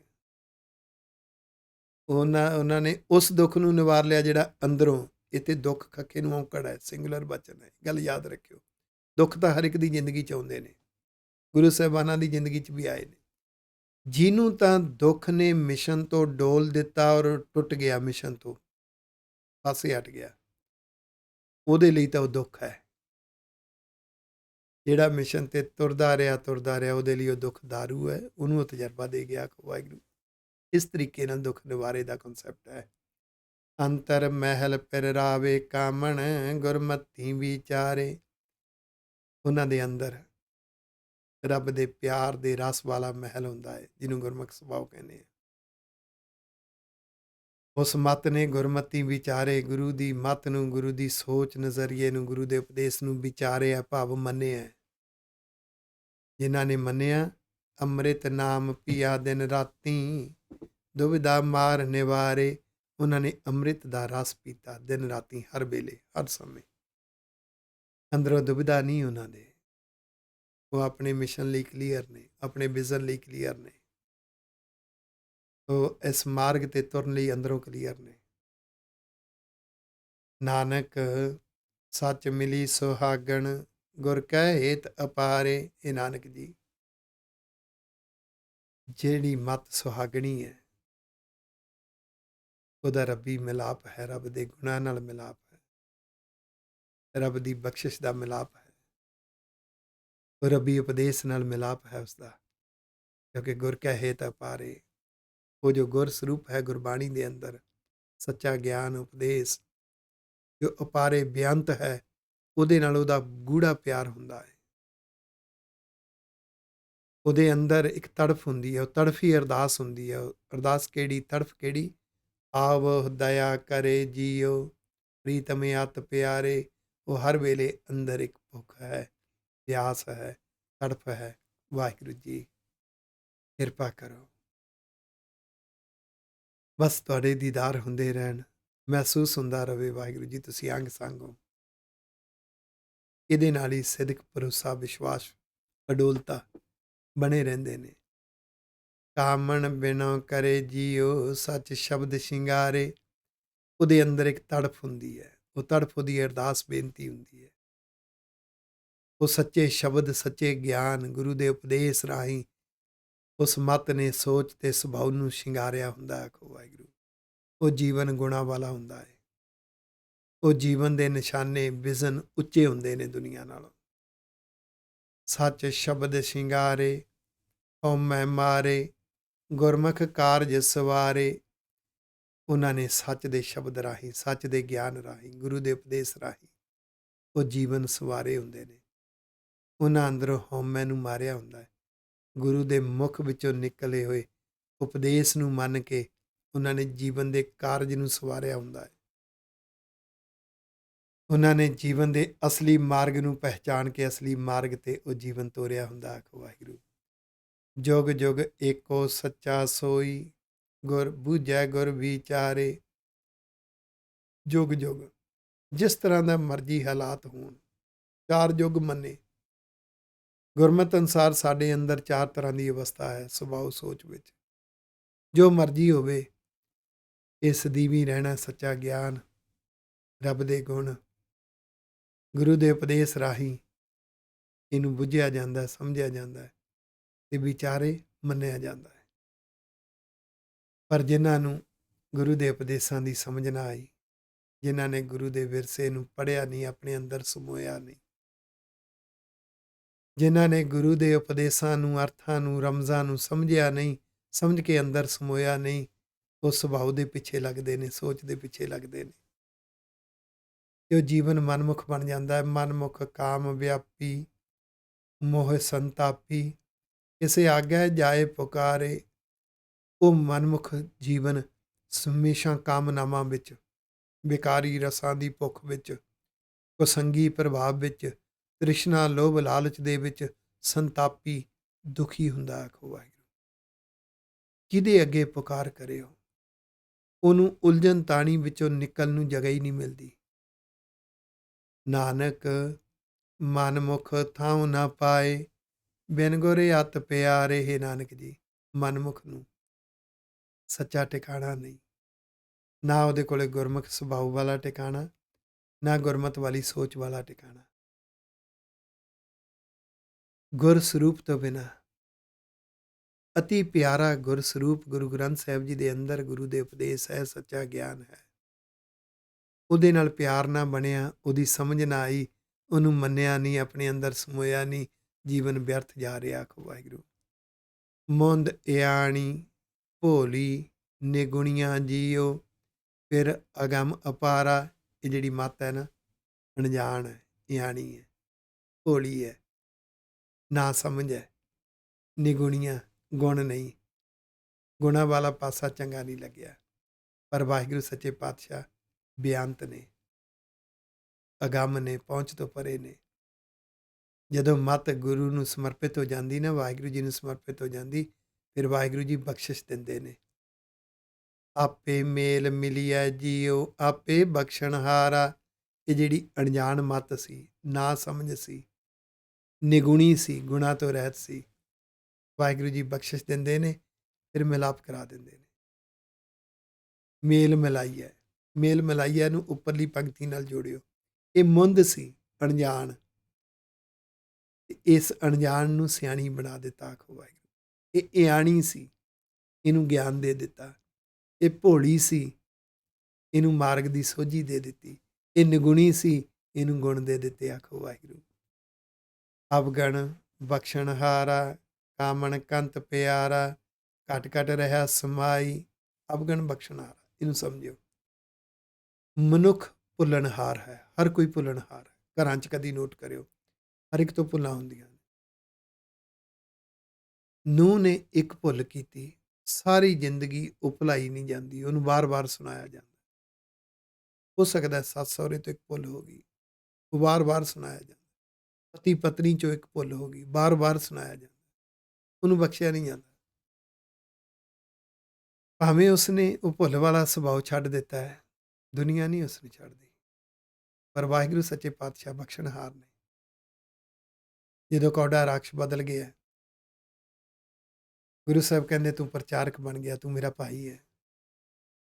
ਉਹਨਾਂ ਨੇ ਉਸ ਦੁੱਖ ਨੂੰ ਨਿਵਾਰ ਲਿਆ ਜਿਹੜਾ ਅੰਦਰੋਂ। ਇੱਥੇ ਦੁੱਖ ਖੱਖੇ ਨੂੰ ਔਂਕੜ ਹੈ, ਸਿੰਗੂਲਰ ਬਚਨ ਹੈ। ਗੱਲ ਯਾਦ ਰੱਖਿਓ। ਦੁੱਖ ਤਾਂ ਹਰ ਇੱਕ ਦੀ ਜ਼ਿੰਦਗੀ 'ਚ ਆਉਂਦੇ ਨੇ, ਗੁਰੂ ਸਾਹਿਬਾਨਾਂ ਦੀ ਜ਼ਿੰਦਗੀ 'ਚ ਵੀ ਆਏ ਨੇ। ਜਿਹਨੂੰ ਤਾਂ ਦੁੱਖ ਨੇ ਮਿਸ਼ਨ ਤੋਂ ਡੋਲ ਦਿੱਤਾ ਔਰ ਟੁੱਟ ਗਿਆ, ਮਿਸ਼ਨ ਤੋਂ ਪਾਸੇ ਹਟ ਗਿਆ, ਉਹਦੇ ਲਈ ਤਾਂ ਉਹ ਦੁੱਖ ਹੈ। ਜਿਹੜਾ ਮਿਸ਼ਨ ਤੇ ਤੁਰਦਾ ਰਿਹਾ ਉਹਦੇ ਲਈ ਉਹ ਦੁੱਖ ਦਾਰੂ ਹੈ। ਉਹਨੂੰ ਉਹ ਤਜਰਬਾ ਦੇ ਗਿਆ। ਆਖੋ ਵਾਹਿਗੁਰੂ। ਇਸ ਤਰੀਕੇ ਨਾਲ ਦੁੱਖ ਨਿਵਾਰੇ ਦਾ ਕਨਸੈਪਟ ਹੈ। ਅੰਤਰ ਮਹਿਲ ਪਿਰਾਵੇ ਕਾਮਣ ਗੁਰਮਤਿ ਵਿਚਾਰੇ। ਉਹਨਾਂ ਦੇ ਅੰਦਰ ਰੱਬ ਦੇ ਪਿਆਰ ਦੇ ਰਸ ਵਾਲਾ ਮਹਿਲ ਹੁੰਦਾ ਹੈ, ਜਿਹਨੂੰ ਗੁਰਮੁਖ ਸੁਭਾਅ ਕਹਿੰਦੇ ਆ। ਉਸ ਮੱਤ ਨੇ ਗੁਰਮਤਿ ਵਿਚਾਰੇ। ਗੁਰੂ ਦੀ ਮੱਤ ਨੂੰ, ਗੁਰੂ ਦੀ ਸੋਚ ਨਜ਼ਰੀਏ ਨੂੰ, ਗੁਰੂ ਦੇ ਉਪਦੇਸ਼ ਨੂੰ ਵਿਚਾਰਿਆ, ਭਾਵ ਮੰਨਿਆ। ਜਿਨ੍ਹਾਂ ਨੇ ਮੰਨਿਆ, ਅੰਮ੍ਰਿਤ ਨਾਮ ਪੀਆ ਦਿਨ ਰਾਤੀ, ਦੁਵਿਧਾ ਮਾਰ ਨਿਵਾਰੇ। ਉਹਨਾਂ ਨੇ ਅੰਮ੍ਰਿਤ ਦਾ ਰਸ ਪੀਤਾ ਦਿਨ ਰਾਤੀ, ਹਰ ਵੇਲੇ, ਹਰ ਸਮੇਂ। ਅੰਦਰੋਂ ਦੁਵਿਧਾ ਨਹੀਂ ਉਹਨਾਂ ਦੇ। ਉਹ ਆਪਣੇ ਮਿਸ਼ਨ ਲਈ ਕਲੀਅਰ ਨੇ, ਆਪਣੇ ਵਿਜ਼ਨ ਲਈ ਕਲੀਅਰ ਨੇ। ਉਹ ਇਸ ਮਾਰਗ ਤੇ ਤੁਰਨ ਲਈ ਅੰਦਰੋਂ ਕਲੀਅਰ ਨੇ। ਨਾਨਕ ਸੱਚ ਮਿਲੀ ਸੁਹਾਗਣ, ਗੁਰ ਕਹਿ ਹੇਤ ਅਪਾਰੇ। ਇਹ ਨਾਨਕ ਜੀ, ਜਿਹੜੀ ਮੱਤ ਸੁਹਾਗਣੀ ਹੈ, ਉਹਦਾ ਰੱਬੀ ਮਿਲਾਪ ਹੈ, ਰੱਬ ਦੇ ਗੁਣਾਂ ਨਾਲ ਮਿਲਾਪ ਹੈ, ਰੱਬ ਦੀ ਬਖਸ਼ਿਸ਼ ਦਾ ਮਿਲਾਪ ਹੈ, ਉਹ ਰੱਬੀ ਉਪਦੇਸ਼ ਨਾਲ ਮਿਲਾਪ ਹੈ ਉਸਦਾ। ਕਿਉਂਕਿ ਗੁਰ ਕਹਿ ਹੇਤ ਅਪਾਰੇ, ਉਹ ਜੋ ਗੁਰ ਸਰੂਪ ਹੈ ਗੁਰਬਾਣੀ ਦੇ ਅੰਦਰ, ਸੱਚਾ ਗਿਆਨ ਉਪਦੇਸ਼ ਜੋ ਅਪਾਰੇ ਬੇਅੰਤ ਹੈ, ਉਹਦੇ ਨਾਲ ਉਹਦਾ ਗੂੜਾ ਪਿਆਰ ਹੁੰਦਾ ਹੈ। ਉਹਦੇ ਅੰਦਰ ਇੱਕ ਤੜਫ ਹੁੰਦੀ ਹੈ, ਉਹ ਤੜਫ ਹੀ ਅਰਦਾਸ ਹੁੰਦੀ ਹੈ। ਅਰਦਾਸ ਕਿਹੜੀ, ਤੜਫ ਕਿਹੜੀ? ਆਵ ਦਇਆ ਕਰੇ ਜੀਓ ਪ੍ਰੀਤਮ ਅਤ ਪਿਆਰੇ। ਉਹ ਹਰ ਵੇਲੇ ਅੰਦਰ ਇੱਕ ਭੁੱਖ ਹੈ, ਪਿਆਸ ਹੈ, ਤੜਫ ਹੈ। ਵਾਹਿਗੁਰੂ ਜੀ ਕਿਰਪਾ ਕਰੋ। ਬਸ ਤੁਹਾਡੇ ਦੀਦਾਰ ਹੁੰਦੇ ਰਹਿਣ, ਮਹਿਸੂਸ ਹੁੰਦਾ ਰਹੇ ਵਾਹਿਗੁਰੂ ਜੀ ਤੁਸੀਂ ਅੰਗ ਸੰਗ ਹੋ। ਇਹਦੇ ਨਾਲ ਹੀ ਸਿਦਕ, ਭਰੋਸਾ, ਵਿਸ਼ਵਾਸ, ਅਡੋਲਤਾ ਬਣੇ ਰਹਿੰਦੇ ਨੇ। ਕਾਮਣ ਬਿਨੋ ਕਰੇ ਜੀਓ ਸੱਚ ਸ਼ਬਦ ਸ਼ਿੰਗਾਰੇ। ਉਹਦੇ ਅੰਦਰ ਇੱਕ ਤੜਫ ਹੁੰਦੀ ਹੈ, ਉਹ ਤੜਫ ਉਹਦੀ ਅਰਦਾਸ ਬੇਨਤੀ ਹੁੰਦੀ ਹੈ। ਉਹ ਸੱਚੇ ਸ਼ਬਦ, ਸੱਚੇ ਗਿਆਨ, ਗੁਰੂ ਦੇ ਉਪਦੇਸ਼ ਰਾਹੀਂ ਉਸ ਮੱਤ ਨੇ ਸੋਚ ਤੇ ਸੁਭਾਅ ਨੂੰ ਸ਼ਿੰਗਾਰਿਆ ਹੁੰਦਾ ਹੈ। ਆਖੋ ਵਾਹਿਗੁਰੂ। ਉਹ ਜੀਵਨ ਗੁਣਾ ਵਾਲਾ ਹੁੰਦਾ ਹੈ। ਉਹ ਜੀਵਨ ਦੇ ਨਿਸ਼ਾਨੇ, ਵਿਜ਼ਨ ਉੱਚੇ ਹੁੰਦੇ ਨੇ ਦੁਨੀਆ ਨਾਲੋਂ। ਸੱਚ ਸ਼ਬਦ ਸ਼ਿੰਗਾਰੇ ਹਉਮੈ ਮਾਰੇ, ਗੁਰਮੁਖ ਕਾਰਜ ਸਵਾਰੇ। ਉਹਨਾਂ ਨੇ ਸੱਚ ਦੇ ਸ਼ਬਦ ਰਾਹੀਂ, ਸੱਚ ਦੇ ਗਿਆਨ ਰਾਹੀਂ, ਗੁਰੂ ਦੇ ਉਪਦੇਸ਼ ਰਾਹੀਂ ਉਹ ਜੀਵਨ ਸਵਾਰੇ ਹੁੰਦੇ ਨੇ। ਉਹਨਾਂ ਅੰਦਰੋਂ ਹਉਮੈ ਨੂੰ ਮਾਰਿਆ ਹੁੰਦਾ ਹੈ। ਗੁਰੂ ਦੇ ਮੁਖ ਵਿੱਚੋਂ ਨਿਕਲੇ ਹੋਏ ਉਪਦੇਸ਼ ਨੂੰ ਮੰਨ ਕੇ ਉਹਨਾਂ ਨੇ ਜੀਵਨ ਦੇ ਕਾਰਜ ਨੂੰ ਸਵਾਰਿਆ ਹੁੰਦਾ ਹੈ। ਉਹਨਾਂ ਨੇ ਜੀਵਨ ਦੇ ਅਸਲੀ ਮਾਰਗ ਨੂੰ ਪਹਿਚਾਣ ਕੇ ਅਸਲੀ ਮਾਰਗ ਤੇ ਉਹ ਜੀਵਨ ਤੋਰਿਆ ਹੁੰਦਾ। ਆਖੋ ਵਾਹਿਗੁਰੂ। ਜੁਗ ਜੁਗ ਏਕੋ ਸੱਚਾ ਸੋਈ, ਗੁਰ ਬੂਝੈ ਗੁਰ ਵਿਚਾਰੇ। ਜੁਗ ਜੁਗ ਜਿਸ ਤਰ੍ਹਾਂ ਦਾ ਮਰਜ਼ੀ ਹਾਲਾਤ ਹੋਣ, ਚਾਰ ਯੁੱਗ ਮੰਨੇ। ਗੁਰਮਤਿ ਅਨੁਸਾਰ ਸਾਡੇ ਅੰਦਰ ਚਾਰ ਤਰ੍ਹਾਂ ਦੀ ਅਵਸਥਾ ਹੈ ਸੁਭਾਅ ਸੋਚ ਵਿੱਚ। ਜੋ ਮਰਜ਼ੀ ਹੋਵੇ, ਇਹ ਸਦੀਵੀ ਰਹਿਣਾ ਸੱਚਾ ਗਿਆਨ, ਰੱਬ ਦੇ ਗੁਣ, ਗੁਰੂ ਦੇ ਉਪਦੇਸ਼ ਰਾਹੀਂ ਇਹਨੂੰ ਬੁੱਝਿਆ ਜਾਂਦਾ, ਸਮਝਿਆ ਜਾਂਦਾ ਤੇ ਵਿਚਾਰੇ ਮੰਨਿਆ ਜਾਂਦਾ ਹੈ। ਪਰ ਜਿਨ੍ਹਾਂ ਨੂੰ ਗੁਰੂ ਦੇ ਉਪਦੇਸ਼ਾਂ ਦੀ ਸਮਝ ਨਾ ਆਈ, ਜਿਨ੍ਹਾਂ ਨੇ ਗੁਰੂ ਦੇ ਵਿਰਸੇ ਨੂੰ ਪੜ੍ਹਿਆ ਨਹੀਂ, ਆਪਣੇ ਅੰਦਰ ਸਮੋਇਆ ਨਹੀਂ, ਜਿਨ੍ਹਾਂ ਨੇ ਗੁਰੂ ਦੇ ਉਪਦੇਸ਼ਾਂ ਨੂੰ, ਅਰਥਾਂ ਨੂੰ, ਰਮਜ਼ਾਂ ਨੂੰ ਸਮਝਿਆ ਨਹੀਂ, ਸਮਝ ਕੇ ਅੰਦਰ ਸਮੋਇਆ ਨਹੀਂ, ਉਹ ਸੁਭਾਅ ਦੇ ਪਿੱਛੇ ਲੱਗਦੇ ਨੇ, ਸੋਚ ਦੇ ਪਿੱਛੇ ਲੱਗਦੇ ਨੇ। ਤੇ ਉਹ ਜੀਵਨ ਮਨਮੁਖ ਬਣ ਜਾਂਦਾ ਹੈ। ਮਨਮੁਖ ਕਾਮ ਵਿਆਪੀ, ਮੋਹ ਸੰਤਾਪੀ, ਕਿਸੇ ਆਗਿਆ ਜਾਏ ਪੁਕਾਰੇ। ਉਹ ਮਨਮੁਖ ਜੀਵਨ ਹਮੇਸ਼ਾ ਕਾਮਨਾਵਾਂ ਵਿੱਚ, ਬੇਕਾਰੀ ਰਸਾਂ ਦੀ ਭੁੱਖ ਵਿੱਚ, ਕੁਸੰਗੀ ਪ੍ਰਭਾਵ ਵਿੱਚ, ਤ੍ਰਿਸ਼ਨਾ, ਲੋਭ, ਲਾਲਚ ਦੇ ਵਿੱਚ ਸੰਤਾਪੀ, ਦੁਖੀ ਹੁੰਦਾ। ਆਖੋ ਵਾਹਿਗੁਰੂ। ਕਿਹਦੇ ਅੱਗੇ ਪੁਕਾਰ ਕਰਿਓ, ਉਹਨੂੰ ਉਲਝਣ ਤਾਣੀ ਵਿੱਚੋਂ ਨਿਕਲਣ ਨੂੰ ਜਗ੍ਹਾ ਹੀ ਨਹੀਂ ਮਿਲਦੀ। ਨਾਨਕ ਮਨਮੁਖ ਥਾਉ ਨਾ ਪਾਏ, ਬਿਨ ਗੁਰੇ ਅਤ ਪਿਆਰੇ। ਹੈ ਨਾਨਕ ਜੀ, ਮਨਮੁਖ ਨੂੰ ਸੱਚਾ ਟਿਕਾਣਾ ਨਹੀਂ। ਨਾ ਉਹਦੇ ਕੋਲੇ ਗੁਰਮੁਖ ਸੁਭਾਅ ਵਾਲਾ ਟਿਕਾਣਾ, ਨਾ ਗੁਰਮਤ ਵਾਲੀ ਸੋਚ ਵਾਲਾ ਟਿਕਾਣਾ। ਗੁਰ ਸਰੂਪ ਤੋਂ ਬਿਨਾਂ, ਅਤੀ ਪਿਆਰਾ ਗੁਰ ਸਰੂਪ ਗੁਰੂ ਗ੍ਰੰਥ ਸਾਹਿਬ ਜੀ ਦੇ ਅੰਦਰ ਗੁਰੂ ਦੇ ਉਪਦੇਸ਼ ਹੈ, ਸੱਚਾ ਗਿਆਨ ਹੈ। ਉਹਦੇ ਨਾਲ ਪਿਆਰ ਨਾ ਬਣਿਆ, ਉਹਦੀ ਸਮਝ ਨਾ ਆਈ, ਉਹਨੂੰ ਮੰਨਿਆ ਨਹੀਂ, ਆਪਣੇ ਅੰਦਰ ਸਮੋਇਆ ਨਹੀਂ, ਜੀਵਨ ਵਿਅਰਥ ਜਾ ਰਿਹਾ। ਆਖੋ ਵਾਹਿਗੁਰੂ। ਮੁੰਦ ਇਆਣੀ ਭੋਲੀ ਨਿਗੁਣੀਆਂ ਜੀਓ, ਫਿਰ ਅਗਮ ਅਪਾਰਾ। ਇਹ ਜਿਹੜੀ ਮੱਤ ਹੈ ਨਾ, ਅਣਜਾਣ ਹੈ, ਇਆਣੀ ਹੈ, ਭੋਲੀ ਹੈ, ਨਾ ਸਮਝ ਹੈ, ਨਿਗੁਣੀਆਂ, ਗੁਣ ਨਹੀਂ, ਗੁਣਾਂ ਵਾਲਾ ਪਾਸਾ ਚੰਗਾ ਨਹੀਂ ਲੱਗਿਆ। ਪਰ ਵਾਹਿਗੁਰੂ ਸੱਚੇ ਪਾਤਸ਼ਾਹ ਬੇਅੰਤ ਨੇ, ਅਗੰਮ ਨੇ, ਪਹੁੰਚ ਤੋਂ ਪਰੇ ਨੇ। ਜਦੋਂ ਮੱਤ ਗੁਰੂ ਨੂੰ ਸਮਰਪਿਤ ਹੋ ਜਾਂਦੀ ਨਾ, ਵਾਹਿਗੁਰੂ ਜੀ ਨੂੰ ਸਮਰਪਿਤ ਹੋ ਜਾਂਦੀ, ਫਿਰ ਵਾਹਿਗੁਰੂ ਜੀ ਬਖਸ਼ਿਸ਼ ਦਿੰਦੇ ਨੇ। ਆਪੇ ਮੇਲ ਮਿਲਿਆ ਜੀਓ, ਆਪੇ ਬਖਸ਼ਣਹਾਰਾ। ਇਹ ਜਿਹੜੀ ਅਣਜਾਣ ਮੱਤ ਸੀ, ਨਾ ਸਮਝ ਸੀ, ਨਿਗੁਣੀ ਸੀ, ਗੁਣਾਂ ਤੋਂ ਰਹਿਤ ਸੀ, ਵਾਹਿਗੁਰੂ ਜੀ ਬਖਸ਼ਿਸ਼ ਦਿੰਦੇ ਨੇ, ਫਿਰ ਮਿਲਾਪ ਕਰਾ ਦਿੰਦੇ ਨੇ। ਮੇਲ ਮਿਲਾਈਆ, ਮੇਲ ਮਿਲਾਈਆ ਨੂੰ ਉੱਪਰਲੀ ਪੰਕਤੀ ਨਾਲ ਜੋੜਿਓ। ਇਹ ਮੁੰਦ ਸੀ, ਅਣਜਾਣ, ਇਸ ਅਣਜਾਣ ਨੂੰ ਸਿਆਣੀ ਬਣਾ ਦਿੱਤਾ। ਆਖੋ ਵਾਹਿਗੁਰੂ। ਇਹ ਇਆਣੀ ਸੀ, ਇਹਨੂੰ ਗਿਆਨ ਦੇ ਦਿੱਤਾ। ਇਹ ਭੋਲੀ ਸੀ, ਇਹਨੂੰ ਮਾਰਗ ਦੀ ਸੋਝੀ ਦੇ ਦਿੱਤੀ। ਇਹ ਨਿਗੁਣੀ ਸੀ, ਇਹਨੂੰ ਗੁਣ ਦੇ ਦਿੱਤੇ। ਆਖੋ ਵਾਹਿਗੁਰੂ। ਅਵਗਣ ਬਖਸ਼ਣਹਾਰਾ, ਕਾਮਣ ਕੰਤ ਪਿਆਰਾ, ਘਟ ਘਟ ਰਿਹਾ ਸਮਾਈ। ਅਵਗਣ ਬਖਸ਼ਣਹਾਰਾ, ਇਹਨੂੰ ਸਮਝਿਓ। ਮਨੁੱਖ ਭੁੱਲਣਹਾਰ ਹੈ, ਹਰ ਕੋਈ ਭੁੱਲਣਹਾਰ ਹੈ। ਘਰਾਂ 'ਚ ਕਦੀ ਨੋਟ ਕਰਿਓ, ਹਰ ਇੱਕ ਤੋਂ ਭੁੱਲਾਂ ਹੁੰਦੀਆਂ ਨੇ। ਨੂੰਹ ਨੇ ਇੱਕ ਭੁੱਲ ਕੀਤੀ, ਸਾਰੀ ਜ਼ਿੰਦਗੀ ਉਹ ਭੁਲਾਈ ਨਹੀਂ ਜਾਂਦੀ, ਉਹਨੂੰ ਵਾਰ-ਵਾਰ ਸੁਣਾਇਆ ਜਾਂਦਾ। ਹੋ ਸਕਦਾ ਸੱਸ ਸਹੁਰੇ ਤੋਂ ਇੱਕ ਭੁੱਲ ਹੋ ਗਈ, ਉਹ ਵਾਰ-ਵਾਰ ਸੁਣਾਇਆ ਜਾਂਦਾ। ਪਤੀ ਪਤਨੀ 'ਚੋਂ ਇੱਕ ਭੁੱਲ ਹੋ ਗਈ, ਵਾਰ-ਵਾਰ ਸੁਣਾਇਆ ਜਾਂਦਾ। ਉਹਨੂੰ ਬਖਸ਼ਿਆ ਨਹੀਂ ਜਾਂਦਾ। ਭਾਵੇਂ ਉਸਨੇ ਉਹ ਭੁੱਲ ਵਾਲਾ ਸੁਭਾਅ ਛੱਡ ਦਿੱਤਾ ਹੈ, ਦੁਨੀਆ ਨਹੀਂ ਉਸਨੂੰ ਛੱਡਦੀ। ਪਰ ਵਾਹਿਗੁਰੂ ਸੱਚੇ ਪਾਤਸ਼ਾਹ ਬਖਸ਼ਣਹਾਰ ਨੇ। ਜਦੋਂ ਕੌਡਾ ਰਾਖਸ਼ ਬਦਲ ਗਿਆ, ਗੁਰੂ ਸਾਹਿਬ ਕਹਿੰਦੇ ਤੂੰ ਪ੍ਰਚਾਰਕ ਬਣ ਗਿਆ, ਤੂੰ ਮੇਰਾ ਭਾਈ ਹੈ।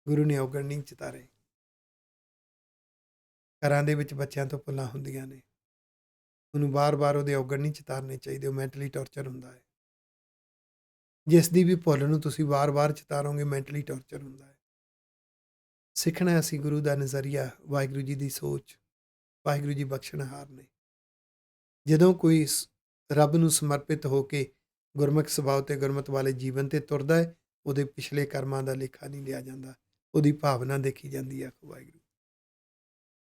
ਗੁਰੂ ਨੇ ਔਗਣ ਨਹੀਂ ਚਿਤਾਰੇ। ਘਰਾਂ ਦੇ ਵਿੱਚ ਬੱਚਿਆਂ ਤੋਂ ਭੁੱਲਾਂ ਹੁੰਦੀਆਂ ਨੇ, ਉਹਨੂੰ ਵਾਰ-ਵਾਰ ਉਹਦੇ ਔਗਣ ਨਹੀਂ ਚਿਤਾਰਨੇ ਚਾਹੀਦੇ, ਉਹ ਮੈਂਟਲੀ ਟੌਰਚਰ ਹੁੰਦਾ ਹੈ। ਜਿਸ ਦੀ ਵੀ ਭੁੱਲ ਨੂੰ ਤੁਸੀਂ ਵਾਰ-ਵਾਰ ਚਿਤਾਰੋਗੇ, ਮੈਂਟਲੀ ਟੌਰਚਰ ਹੁੰਦਾ ਹੈ। ਸਿੱਖਣਾ ਅਸੀਂ ਗੁਰੂ ਦਾ ਨਜ਼ਰੀਆ, ਵਾਹਿਗੁਰੂ ਜੀ ਦੀ ਸੋਚ। ਵਾਹਿਗੁਰੂ ਜੀ ਬਖਸ਼ਣਹਾਰ ਨੇ। ਜਦੋਂ ਕੋਈ ਰੱਬ ਨੂੰ ਸਮਰਪਿਤ ਹੋ ਕੇ ਗੁਰਮੁਖ ਸੁਭਾਅ ਤੇ ਗੁਰਮਤਿ ਵਾਲੇ ਜੀਵਨ ਤੇ ਤੁਰਦਾ ਹੈ, ਉਹਦੇ ਪਿਛਲੇ ਕਰਮਾਂ ਦਾ ਲੇਖਾ ਨਹੀਂ ਲਿਆ ਜਾਂਦਾ, ਉਹਦੀ ਭਾਵਨਾ ਦੇਖੀ ਜਾਂਦੀ ਹੈ। ਆਖੋ ਵਾਹਿਗੁਰੂ।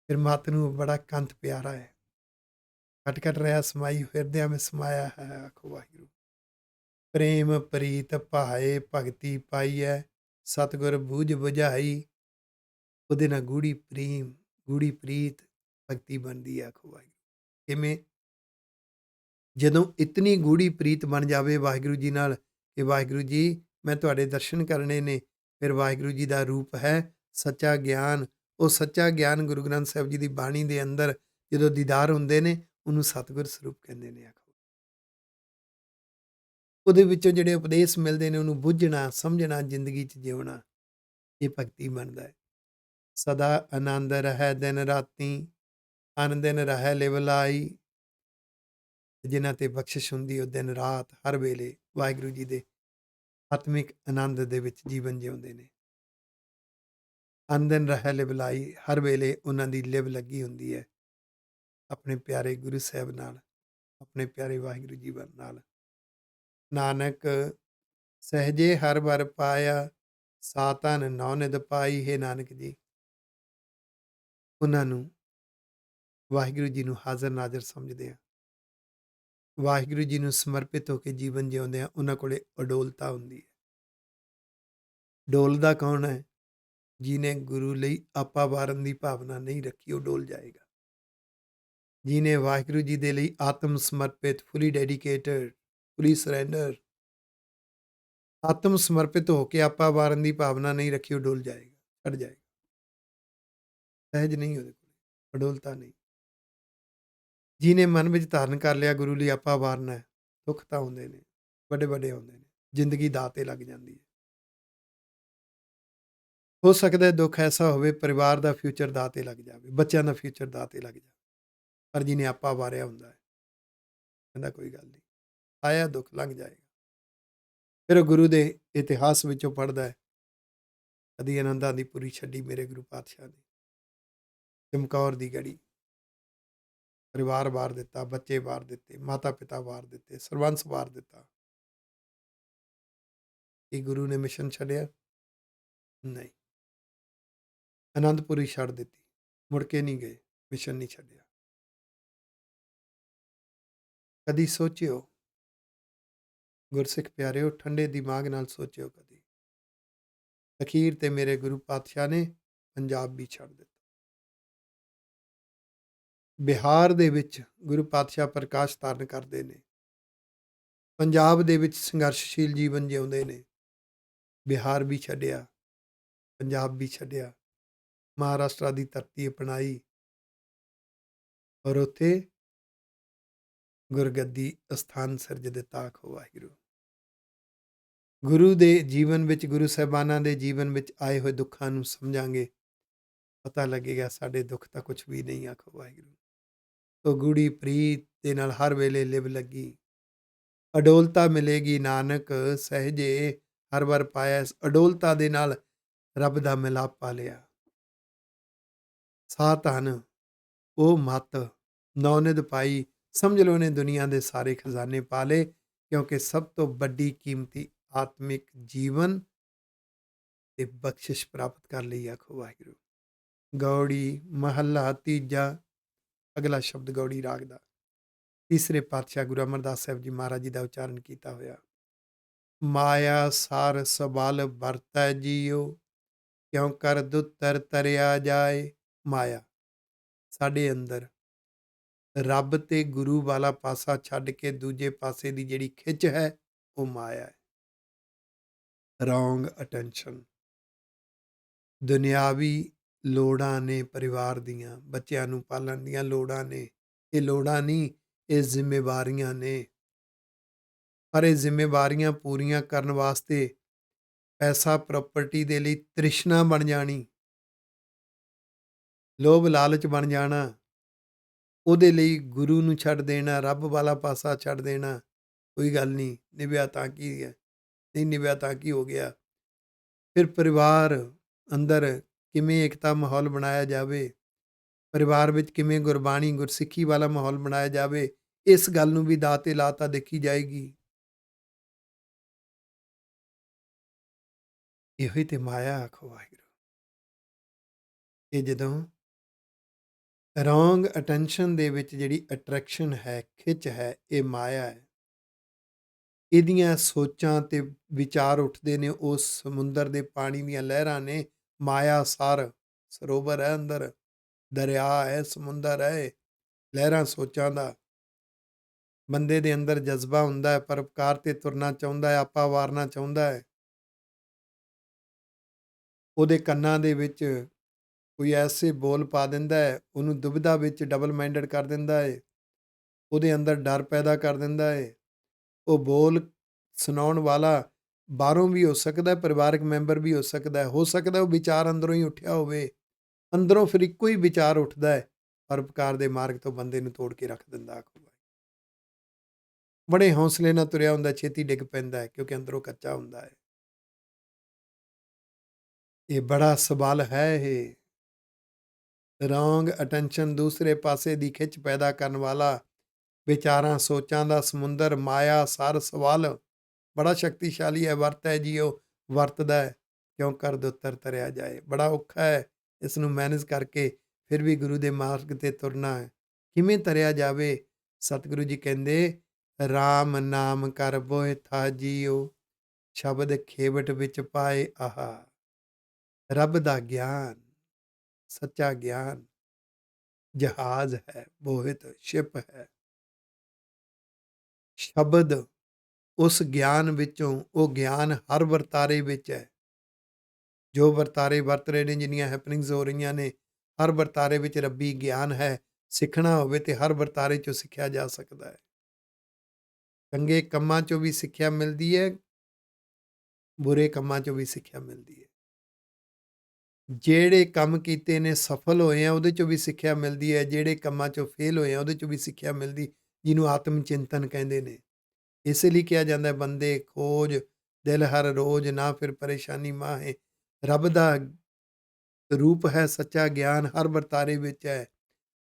ਫਿਰ ਮੱਤ ਨੂੰ ਬੜਾ ਕੰਤ ਪਿਆਰਾ ਹੈ, ਖਟ ਖਟ ਰਿਹਾ ਸਮਾਈ ਹਿਰਦਿਆਂ ਵਿੱਚ ਸਮਾਇਆ ਹੈ। ਆਖੋ ਵਾਹਿਗੁਰੂ। ਪ੍ਰੇਮ ਪ੍ਰੀਤ ਭਾਏ ਭਗਤੀ ਪਾਈ ਹੈ, ਸਤਿਗੁਰ ਬੂਝ ਬੁਝਾਈ। ਉਹਦੇ ਨਾਲ ਗੂੜੀ ਪ੍ਰੇਮ, ਗੂੜੀ ਪ੍ਰੀਤ, ਭਗਤੀ ਬਣਦੀ ਹੈ। ਆਖੋ ਵਾਹਿਗੁਰੂ। ਕਿਵੇਂ? ਜਦੋਂ ਇਤਨੀ ਗੂੜੀ ਪ੍ਰੀਤ ਬਣ ਜਾਵੇ ਵਾਹਿਗੁਰੂ ਜੀ ਨਾਲ ਕਿ ਵਾਹਿਗੁਰੂ ਜੀ ਮੈਂ ਤੁਹਾਡੇ ਦਰਸ਼ਨ ਕਰਨੇ ਨੇ, ਫਿਰ ਵਾਹਿਗੁਰੂ ਜੀ ਦਾ ਰੂਪ ਹੈ ਸੱਚਾ ਗਿਆਨ। ਉਹ ਸੱਚਾ ਗਿਆਨ ਗੁਰੂ ਗ੍ਰੰਥ ਸਾਹਿਬ ਜੀ ਦੀ ਬਾਣੀ ਦੇ ਅੰਦਰ ਜਦੋਂ ਦੀਦਾਰ ਹੁੰਦੇ ਨੇ, ਉਹਨੂੰ ਸਤਿਗੁਰ ਸਰੂਪ ਕਹਿੰਦੇ ਨੇ। ਆਖੋ ਉਹਦੇ ਵਿੱਚੋਂ ਜਿਹੜੇ ਉਪਦੇਸ਼ ਮਿਲਦੇ ਨੇ, ਉਹਨੂੰ ਬੁੱਝਣਾ ਸਮਝਣਾ, ਜ਼ਿੰਦਗੀ 'ਚ ਜਿਉਣਾ, ਇਹ ਭਗਤੀ ਬਣਦਾ ਹੈ। ਸਦਾ ਆਨੰਦ ਰਹਿ ਦਿਨ ਰਾਤੀ, ਅਨ ਦਿਨ ਰਹਿ ਲਿਵ ਲਾਈ। ਜਿਨ੍ਹਾਂ ਤੇ ਬਖਸ਼ਿਸ਼ ਹੁੰਦੀ, ਉਹ ਦਿਨ ਰਾਤ ਹਰ ਵੇਲੇ ਵਾਹਿਗੁਰੂ ਜੀ ਦੇ ਆਤਮਿਕ ਆਨੰਦ ਦੇ ਵਿੱਚ ਜੀਵਨ ਜਿਉਂਦੇ ਨੇ। ਅਨ ਦਿਨ ਰਹਿ ਲਿਵ ਲਾਈ, ਹਰ ਵੇਲੇ ਉਹਨਾਂ ਦੀ ਲਿਵ ਲੱਗੀ ਹੁੰਦੀ ਹੈ ਆਪਣੇ ਪਿਆਰੇ ਗੁਰੂ ਸਾਹਿਬ ਨਾਲ, ਆਪਣੇ ਪਿਆਰੇ ਵਾਹਿਗੁਰੂ ਜੀ ਨਾਲ। ਨਾਨਕ ਸਹਿਜੇ ਹਰ ਵਰ ਪਾਇਆ, ਸਾ ਧਨ ਨੌ ਨਿਧ ਪਾਈ। ਹੈ ਨਾਨਕ ਜੀ, ਉਹਨਾਂ ਨੂੰ ਵਾਹਿਗੁਰੂ ਜੀ ਨੂੰ ਹਾਜ਼ਰ ਨਾਜ਼ਰ ਸਮਝਦੇ ਆ, ਵਾਹਿਗੁਰੂ ਜੀ ਨੂੰ ਸਮਰਪਿਤ ਹੋ ਕੇ ਜੀਵਨ ਜਿਉਂਦੇ ਆ, ਉਹਨਾਂ ਕੋਲੇ ਅਡੋਲਤਾ ਹੁੰਦੀ ਹੈ। ਡੋਲਦਾ ਕੌਣ ਹੈ? ਜਿਹਨੇ ਗੁਰੂ ਲਈ ਆਪਾ ਵਾਰਨ ਦੀ ਭਾਵਨਾ ਨਹੀਂ ਰੱਖੀ, ਉਹ ਡੋਲ ਜਾਏਗਾ। ਜਿਹਨੇ ਵਾਹਿਗੁਰੂ ਜੀ ਦੇ ਲਈ ਆਤਮ ਸਮਰਪਿਤ, ਫੁਲੀ ਡੈਡੀਕੇਟਡ, ਫੁਲੀ ਸਰੈਂਡਰ, ਆਤਮ ਸਮਰਪਿਤ ਹੋ ਕੇ ਆਪਾ ਵਾਰਨ ਦੀ ਭਾਵਨਾ ਨਹੀਂ ਰੱਖੀ, ਉਹ ਡੋਲ ਜਾਏਗਾ, ਛੱਡ ਜਾਏਗਾ। ਸਹਿਜ ਨਹੀਂ ਉਹਦੇ ਕੋਲ, ਅਡੋਲਤਾ ਨਹੀਂ। ਜਿਹਨੇ ਮਨ ਵਿੱਚ ਧਾਰਨ ਕਰ ਲਿਆ ਗੁਰੂ ਲਈ ਆਪਾ ਵਾਰਨਾ ਹੈ, ਦੁੱਖ ਤਾਂ ਆਉਂਦੇ ਨੇ, ਵੱਡੇ ਵੱਡੇ ਆਉਂਦੇ ਨੇ, ਜ਼ਿੰਦਗੀ ਦਾਅ ਤੇ ਲੱਗ ਜਾਂਦੀ ਹੈ। ਹੋ ਸਕਦਾ ਹੈ ਦੁੱਖ ਐਸਾ ਹੋਵੇ ਪਰਿਵਾਰ ਦਾ ਫਿਊਚਰ ਦਾਅ ਤੇ ਲੱਗ ਜਾਵੇ, ਬੱਚਿਆਂ ਦਾ ਫਿਊਚਰ ਦਾਅ ਤੇ ਲੱਗ ਜਾਵੇ, ਪਰ ਜਿਹਨੇ ਆਪਾ ਵਾਰਿਆ ਹੁੰਦਾ ਹੈ, ਕਹਿੰਦਾ ਕੋਈ ਗੱਲ ਨਹੀਂ, ਆਇਆ ਦੁੱਖ ਲੰਘ ਜਾਏਗਾ। ਫਿਰ ਉਹ ਗੁਰੂ ਦੇ ਇਤਿਹਾਸ ਵਿੱਚੋਂ ਪੜ੍ਹਦਾ ਹੈ, ਕਦੀ ਆਨੰਦਾਂ ਦੀ ਪੁਰੀ ਛੱਡੀ ਮੇਰੇ ਗੁਰੂ ਪਾਤਸ਼ਾਹ ਨੇ, ਚਮਕੌਰ ਦੀ ਗੜੀ, ਪਰਿਵਾਰ ਵਾਰ ਦਿੱਤਾ, ਬੱਚੇ ਵਾਰ ਦਿੱਤੇ, ਮਾਤਾ ਪਿਤਾ ਵਾਰ ਦਿੱਤੇ, ਸਰਬੰਸ ਵਾਰ ਦਿੱਤਾ। ਕੀ ਗੁਰੂ ਨੇ ਮਿਸ਼ਨ ਛੱਡਿਆ? ਨਹੀਂ। ਆਨੰਦਪੁਰੀ ਛੱਡ ਦਿੱਤੀ, ਮੁੜ ਕੇ ਨਹੀਂ ਗਏ, ਮਿਸ਼ਨ ਨਹੀਂ ਛੱਡਿਆ। ਕਦੀ ਸੋਚਿਓ ਗੁਰਸਿੱਖ ਪਿਆਰਿਓ, ਠੰਡੇ ਦਿਮਾਗ ਨਾਲ ਸੋਚਿਓ ਕਦੀ, ਅਖੀਰ ਤੇ ਮੇਰੇ ਗੁਰੂ ਪਾਤਸ਼ਾਹ ਨੇ ਪੰਜਾਬ ਵੀ ਛੱਡ ਦਿੱਤਾ। ਬਿਹਾਰ ਦੇ ਵਿੱਚ ਗੁਰੂ ਪਾਤਸ਼ਾਹ ਪ੍ਰਕਾਸ਼ ਧਾਰਨ ਕਰਦੇ ਨੇ, ਪੰਜਾਬ ਦੇ ਵਿੱਚ ਸੰਘਰਸ਼ਸ਼ੀਲ ਜੀਵਨ ਜਿਉਂਦੇ ਨੇ। ਬਿਹਾਰ ਵੀ ਛੱਡਿਆ, ਪੰਜਾਬ ਵੀ ਛੱਡਿਆ, ਮਹਾਰਾਸ਼ਟਰ ਦੀ ਧਰਤੀ ਅਪਣਾਈ, ਔਰ ਉੱਥੇ ਗੁਰਗੱਦੀ ਅਸਥਾਨ ਸਿਰਜ ਦਿੱਤਾ। ਆਖੋ ਵਾਹਿਗੁਰੂ। ਗੁਰੂ ਦੇ ਜੀਵਨ ਵਿੱਚ, ਗੁਰੂ ਸਾਹਿਬਾਨਾਂ ਦੇ ਜੀਵਨ ਵਿੱਚ ਆਏ ਹੋਏ ਦੁੱਖਾਂ ਨੂੰ ਸਮਝਾਂਗੇ, ਪਤਾ ਲੱਗੇਗਾ ਸਾਡੇ ਦੁੱਖ ਤਾਂ ਕੁਛ ਵੀ ਨਹੀਂ। ਆਖੋ ਵਾਹਿਗੁਰੂ। ਤੋ ਗੂੜੀ ਪ੍ਰੀਤ ਦੇ ਨਾਲ ਹਰ ਵੇਲੇ ਲਿਵ ਲੱਗੀ, ਅਡੋਲਤਾ ਮਿਲੇਗੀ ਨਾਨਕ ਸਹਿਜੇ ਹਰ ਵਾਰ ਪਾਇਆ। ਇਸ ਅਡੋਲਤਾ ਦੇ ਨਾਲ ਰੱਬ ਦਾ ਮਿਲਾਪ ਪਾ ਲਿਆ। ਸਾ ਧਨ, ਉਹ ਮੱਤ ਨੌਨਿਧ ਪਾਈ, ਸਮਝ ਲਓ ਨੇ ਦੁਨੀਆ ਦੇ ਸਾਰੇ ਖਜ਼ਾਨੇ ਪਾ ਲਏ, ਕਿਉਂਕਿ ਸਭ ਤੋਂ ਵੱਡੀ ਕੀਮਤੀ ਆਤਮਿਕ ਜੀਵਨ ਤੇ ਬਖਸ਼ਿਸ਼ ਪ੍ਰਾਪਤ ਕਰ ਲਈ। ਆਖੋ ਵਾਹਿਗੁਰੂ। ਗੌੜੀ ਮਹੱਲਾ ਤੀਜਾ, ਅਗਲਾ ਸ਼ਬਦ ਗੌੜੀ ਰਾਗ ਦਾ ਤੀਸਰੇ ਪਾਤਸ਼ਾਹ ਗੁਰੂ ਅਮਰਦਾਸ ਸਾਹਿਬ ਜੀ ਮਹਾਰਾਜ ਜੀ ਦਾ ਉਚਾਰਨ ਕੀਤਾ ਹੋਇਆ। ਮਾਇਆ ਸਾਰ ਸਬਲ ਵਰਤੈ ਜੀਓ, ਕਿਉਂ ਕਰ ਦੁੱਤਰ ਤਰਿਆ ਜਾਏ। ਮਾਇਆ ਸਾਡੇ ਅੰਦਰ ਰੱਬ ਤੇ ਗੁਰੂ ਵਾਲਾ ਪਾਸਾ ਛੱਡ ਕੇ ਦੂਜੇ ਪਾਸੇ ਦੀ ਜਿਹੜੀ ਖਿੱਚ ਹੈ, ਉਹ ਮਾਇਆ ਹੈ। Wrong attention. ਦੁਨਿਆਵੀ ਲੋੜਾਂ ਨੇ ਪਰਿਵਾਰ ਦੀਆਂ, ਬੱਚਿਆਂ ਨੂੰ ਪਾਲਣ ਦੀਆਂ ਲੋੜਾਂ ਨੇ। ਇਹ ਲੋੜਾਂ ਨਹੀਂ, ਇਹ ਜ਼ਿੰਮੇਵਾਰੀਆਂ ਨੇ। ਪਰ ਇਹ ਜ਼ਿੰਮੇਵਾਰੀਆਂ ਪੂਰੀਆਂ ਕਰਨ ਵਾਸਤੇ ਪੈਸਾ, ਪ੍ਰਾਪਰਟੀ ਦੇ ਲਈ ਤ੍ਰਿਸ਼ਨਾ ਬਣ ਜਾਣੀ, ਲੋਭ ਲਾਲਚ ਬਣ ਜਾਣਾ, ਉਹਦੇ ਲਈ ਗੁਰੂ ਨੂੰ ਛੱਡ ਦੇਣਾ, ਰੱਬ ਵਾਲਾ ਪਾਸਾ ਛੱਡ ਦੇਣਾ। ਕੋਈ ਗੱਲ ਨਹੀਂ, ਨਿਭਿਆ ਤਾਂ ਕੀ ਹੈ, ਨਹੀਂ ਨਿਭਿਆ ਤਾਂ ਕੀ ਹੋ ਗਿਆ। ਫਿਰ ਪਰਿਵਾਰ ਅੰਦਰ ਕਿਵੇਂ ਏਕਤਾ ਮਾਹੌਲ ਬਣਾਇਆ ਜਾਵੇ, ਪਰਿਵਾਰ ਵਿੱਚ ਕਿਵੇਂ ਗੁਰਬਾਣੀ, ਗੁਰਸਿੱਖੀ ਵਾਲਾ ਮਾਹੌਲ ਬਣਾਇਆ ਜਾਵੇ, ਇਸ ਗੱਲ ਨੂੰ ਵੀ ਦਾਅ 'ਤੇ ਲਾ ਤਾ ਦੇਖੀ ਜਾਏਗੀ। ਇਹੋ ਹੀ ਤੇ ਮਾਇਆ ਆਖੋ ਵਾਹਿਗੁਰੂ। ਇਹ ਜਦੋਂ ਰੋਂਗ ਅਟੈਂਸ਼ਨ ਦੇ ਵਿੱਚ ਜਿਹੜੀ ਅਟਰੈਕਸ਼ਨ ਹੈ, ਖਿੱਚ ਹੈ, ਇਹ ਮਾਇਆ ਹੈ। ਇਹਦੀਆਂ ਸੋਚਾਂ ਤੇ ਵਿਚਾਰ ਉੱਠਦੇ ਨੇ, ਉਸ ਸਮੁੰਦਰ ਦੇ ਪਾਣੀ ਦੀਆਂ ਲਹਿਰਾਂ ਨੇ। ਮਾਇਆ ਸਾਰ ਸਰੋਵਰ ਹੈ, ਅੰਦਰ ਦਰਿਆ ਹੈ, ਸਮੁੰਦਰ ਹੈ, ਲਹਿਰਾਂ ਸੋਚਾਂ ਦਾ। ਬੰਦੇ ਦੇ ਅੰਦਰ ਜਜ਼ਬਾ ਹੁੰਦਾ ਹੈ, ਪਰਉਪਕਾਰ ਤੇ ਤੁਰਨਾ ਚਾਹੁੰਦਾ ਹੈ, ਆਪਾ ਵਾਰਨਾ ਚਾਹੁੰਦਾ ਹੈ। ਉਹਦੇ ਕੰਨਾਂ ਦੇ ਵਿੱਚ ਕੋਈ ਐਸੇ ਬੋਲ ਪਾ ਦਿੰਦਾ ਹੈ, ਉਹਨੂੰ ਦੁਬਿਧਾ ਵਿੱਚ ਡਬਲ ਮਾਈਂਡਡ ਕਰ ਦਿੰਦਾ ਹੈ, ਉਹਦੇ ਅੰਦਰ ਡਰ ਪੈਦਾ ਕਰ ਦਿੰਦਾ ਹੈ। ਉਹ ਬੋਲ ਸੁਣਾਉਣ ਵਾਲਾ ਬਾਹਰੋਂ ਵੀ ਹੋ ਸਕਦਾ, ਪਰਿਵਾਰਕ ਮੈਂਬਰ ਵੀ ਹੋ ਸਕਦਾ ਉਹ ਵਿਚਾਰ ਅੰਦਰੋਂ ਹੀ ਉੱਠਿਆ ਹੋਵੇ। ਅੰਦਰੋਂ ਫਿਰ ਇੱਕੋ ਹੀ ਵਿਚਾਰ ਉੱਠਦਾ ਹੈ, ਪਰਉਪਕਾਰ ਦੇ ਮਾਰਗ ਤੋਂ ਬੰਦੇ ਨੂੰ ਤੋੜ ਕੇ ਰੱਖ ਦਿੰਦਾ। ਬੜੇ ਹੌਸਲੇ ਨਾਲ ਤੁਰਿਆ ਹੁੰਦਾ, ਛੇਤੀ ਡਿੱਗ ਪੈਂਦਾ ਹੈ, ਕਿਉਂਕਿ ਅੰਦਰੋਂ ਕੱਚਾ ਹੁੰਦਾ ਹੈ। ਇਹ ਬੜਾ ਸਵਾਲ ਹੈ। ਇਹ ਰੋਂਗ ਅਟੈਂਸ਼ਨ, ਦੂਸਰੇ ਪਾਸੇ ਦੀ ਖਿੱਚ ਪੈਦਾ ਕਰਨ ਵਾਲਾ ਵਿਚਾਰਾਂ ਸੋਚਾਂ ਦਾ ਸਮੁੰਦਰ, ਮਾਇਆ ਸਾਰ ਸਵਾਲ ਬੜਾ ਸ਼ਕਤੀਸ਼ਾਲੀ ਹੈ। ਵਰਤ ਹੈ ਜੀ, ਉਹ ਵਰਤਦਾ ਹੈ ਕਿਉਂ ਕਰ ਦੋ ਉੱਤਰ ਤਰਿਆ ਜਾਏ। ਬੜਾ ਔਖਾ ਹੈ ਇਸ ਨੂੰ ਮੈਨੇਜ ਕਰਕੇ ਫਿਰ ਵੀ ਗੁਰੂ ਦੇ ਮਾਰਗ ਤੇ ਤੁਰਨਾ ਹੈ। ਕਿਵੇਂ ਤਰਿਆ ਜਾਵੇ? ਸਤਿਗੁਰੂ ਜੀ ਕਹਿੰਦੇ, ਰਾਮ ਨਾਮ ਕਰ ਬੋਹਿ ਥਾ ਜੀਓ, ਸ਼ਬਦ ਖੇਵਟ ਵਿੱਚ ਪਾਏ ਆਹਾ। ਰੱਬ ਦਾ ਗਿਆਨ, ਸੱਚਾ ਗਿਆਨ ਜਹਾਜ਼ ਹੈ, ਬੋਹਿਤ ਸ਼ਿਪ ਹੈ। ਸ਼ਬਦ ਉਸ ਗਿਆਨ ਵਿੱਚੋਂ, ਉਹ ਗਿਆਨ ਹਰ ਵਰਤਾਰੇ ਵਿੱਚ ਹੈ। ਜੋ ਵਰਤਾਰੇ ਵਰਤ ਰਹੇ ਨੇ, ਜਿੰਨੀਆਂ ਹੈਪਨਿੰਗਸ ਹੋ ਰਹੀਆਂ ਨੇ, ਹਰ ਵਰਤਾਰੇ ਵਿੱਚ ਰੱਬੀ ਗਿਆਨ ਹੈ। ਸਿੱਖਣਾ ਹੋਵੇ ਤੇ ਹਰ ਵਰਤਾਰੇ 'ਚੋਂ ਸਿੱਖਿਆ ਜਾ ਸਕਦਾ ਹੈ। ਚੰਗੇ ਕੰਮਾਂ 'ਚੋਂ ਵੀ ਸਿੱਖਿਆ ਮਿਲਦੀ ਹੈ, ਬੁਰੇ ਕੰਮਾਂ 'ਚੋਂ ਵੀ ਸਿੱਖਿਆ ਮਿਲਦੀ ਹੈ। ਜਿਹੜੇ ਕੰਮ ਕੀਤੇ ਨੇ ਸਫਲ ਹੋਏ ਆ, ਉਹਦੇ 'ਚੋਂ ਵੀ ਸਿੱਖਿਆ ਮਿਲਦੀ ਹੈ। ਜਿਹੜੇ ਕੰਮਾਂ 'ਚੋਂ ਫੇਲ ਹੋਏ ਆ, ਉਹਦੇ 'ਚੋਂ ਵੀ ਸਿੱਖਿਆ ਮਿਲਦੀ, ਜਿਹਨੂੰ ਆਤਮ ਚਿੰਤਨ ਕਹਿੰਦੇ ਨੇ। ਇਸੇ ਲਈ ਕਿਹਾ ਜਾਂਦਾ, ਬੰਦੇ ਖੋਜ ਦਿਲ ਹਰ ਰੋਜ਼, ਨਾ ਫਿਰ ਪਰੇਸ਼ਾਨੀ ਮਾਹੇ। ਰੱਬ ਦਾ ਰੂਪ ਹੈ, ਸੱਚਾ ਗਿਆਨ ਹਰ ਵਰਤਾਰੇ ਵਿੱਚ ਹੈ,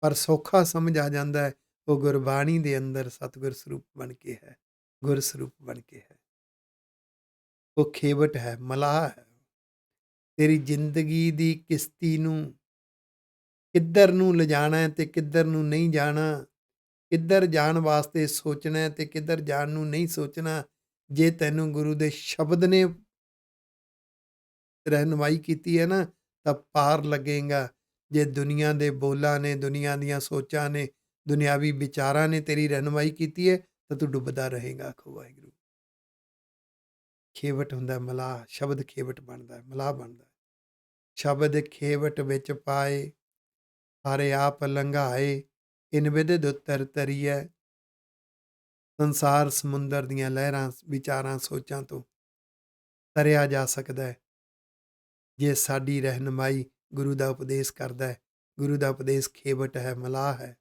ਪਰ ਸੌਖਾ ਸਮਝ ਆ ਜਾਂਦਾ ਹੈ। ਉਹ ਗੁਰਬਾਣੀ ਦੇ ਅੰਦਰ ਸਤਿਗੁਰ ਸਰੂਪ ਬਣ ਕੇ ਹੈ, ਗੁਰ ਸਰੂਪ ਬਣ ਕੇ ਹੈ। ਉਹ ਖੇਵਟ ਹੈ, ਮਲਾਹ ਹੈ। ਤੇਰੀ ਜ਼ਿੰਦਗੀ ਦੀ ਕਿਸ਼ਤੀ ਨੂੰ ਕਿੱਧਰ ਨੂੰ ਲਿਜਾਣਾ ਹੈ ਤੇ ਕਿੱਧਰ ਨੂੰ ਨਹੀਂ ਜਾਣਾ, ਕਿੱਧਰ ਜਾਣ ਵਾਸਤੇ ਸੋਚਣਾ ਹੈ ਤੇ ਕਿੱਧਰ ਜਾਣ ਨੂੰ ਨਹੀਂ ਸੋਚਣਾ। ਜੇ ਤੈਨੂੰ ਗੁਰੂ ਦੇ ਸ਼ਬਦ ਨੇ ਰਹਿਨੁਮਾਈ ਕੀਤੀ ਹੈ ਨਾ, ਤਾਂ ਪਾਰ ਲੱਗੇਗਾ। ਜੇ ਦੁਨੀਆ ਦੇ ਬੋਲਾਂ ਨੇ, ਦੁਨੀਆ ਦੀਆਂ ਸੋਚਾਂ ਨੇ, ਦੁਨਿਆਵੀ ਵਿਚਾਰਾਂ ਨੇ ਤੇਰੀ ਰਹਿਨੁਮਾਈ ਕੀਤੀ ਹੈ, ਤਾਂ ਤੂੰ ਡੁੱਬਦਾ ਰਹੇਗਾ। ਆਖੋ ਵਾਹਿਗੁਰੂ। ਖੇਵਟ ਹੁੰਦਾ ਮਲਾਹ, ਸ਼ਬਦ ਖੇਵਟ ਬਣਦਾ, ਮਲਾਹ ਬਣਦਾ। ਸ਼ਬਦ ਖੇਵਟ ਵਿੱਚ ਪਾਏ, ਹਾਰੇ ਆਪ ਲੰਘਾਏ, ਇਨ ਵਿਦਿ ਉਤਰ ਤਰੀਐ। ਸੰਸਾਰ ਸਮੁੰਦਰ ਦੀਆਂ ਲਹਿਰਾਂ, ਵਿਚਾਰਾਂ, ਸੋਚਾਂ ਤੋਂ ਤਰਿਆ ਜਾ ਸਕਦਾ ਹੈ, ਜੇ ਸਾਡੀ ਰਹਿਨੁਮਾਈ ਗੁਰੂ ਦਾ ਉਪਦੇਸ਼ ਕਰਦਾ ਹੈ। ਗੁਰੂ ਦਾ ਉਪਦੇਸ਼ ਖੇਵਟ ਹੈ, ਮਲਾਹ ਹੈ।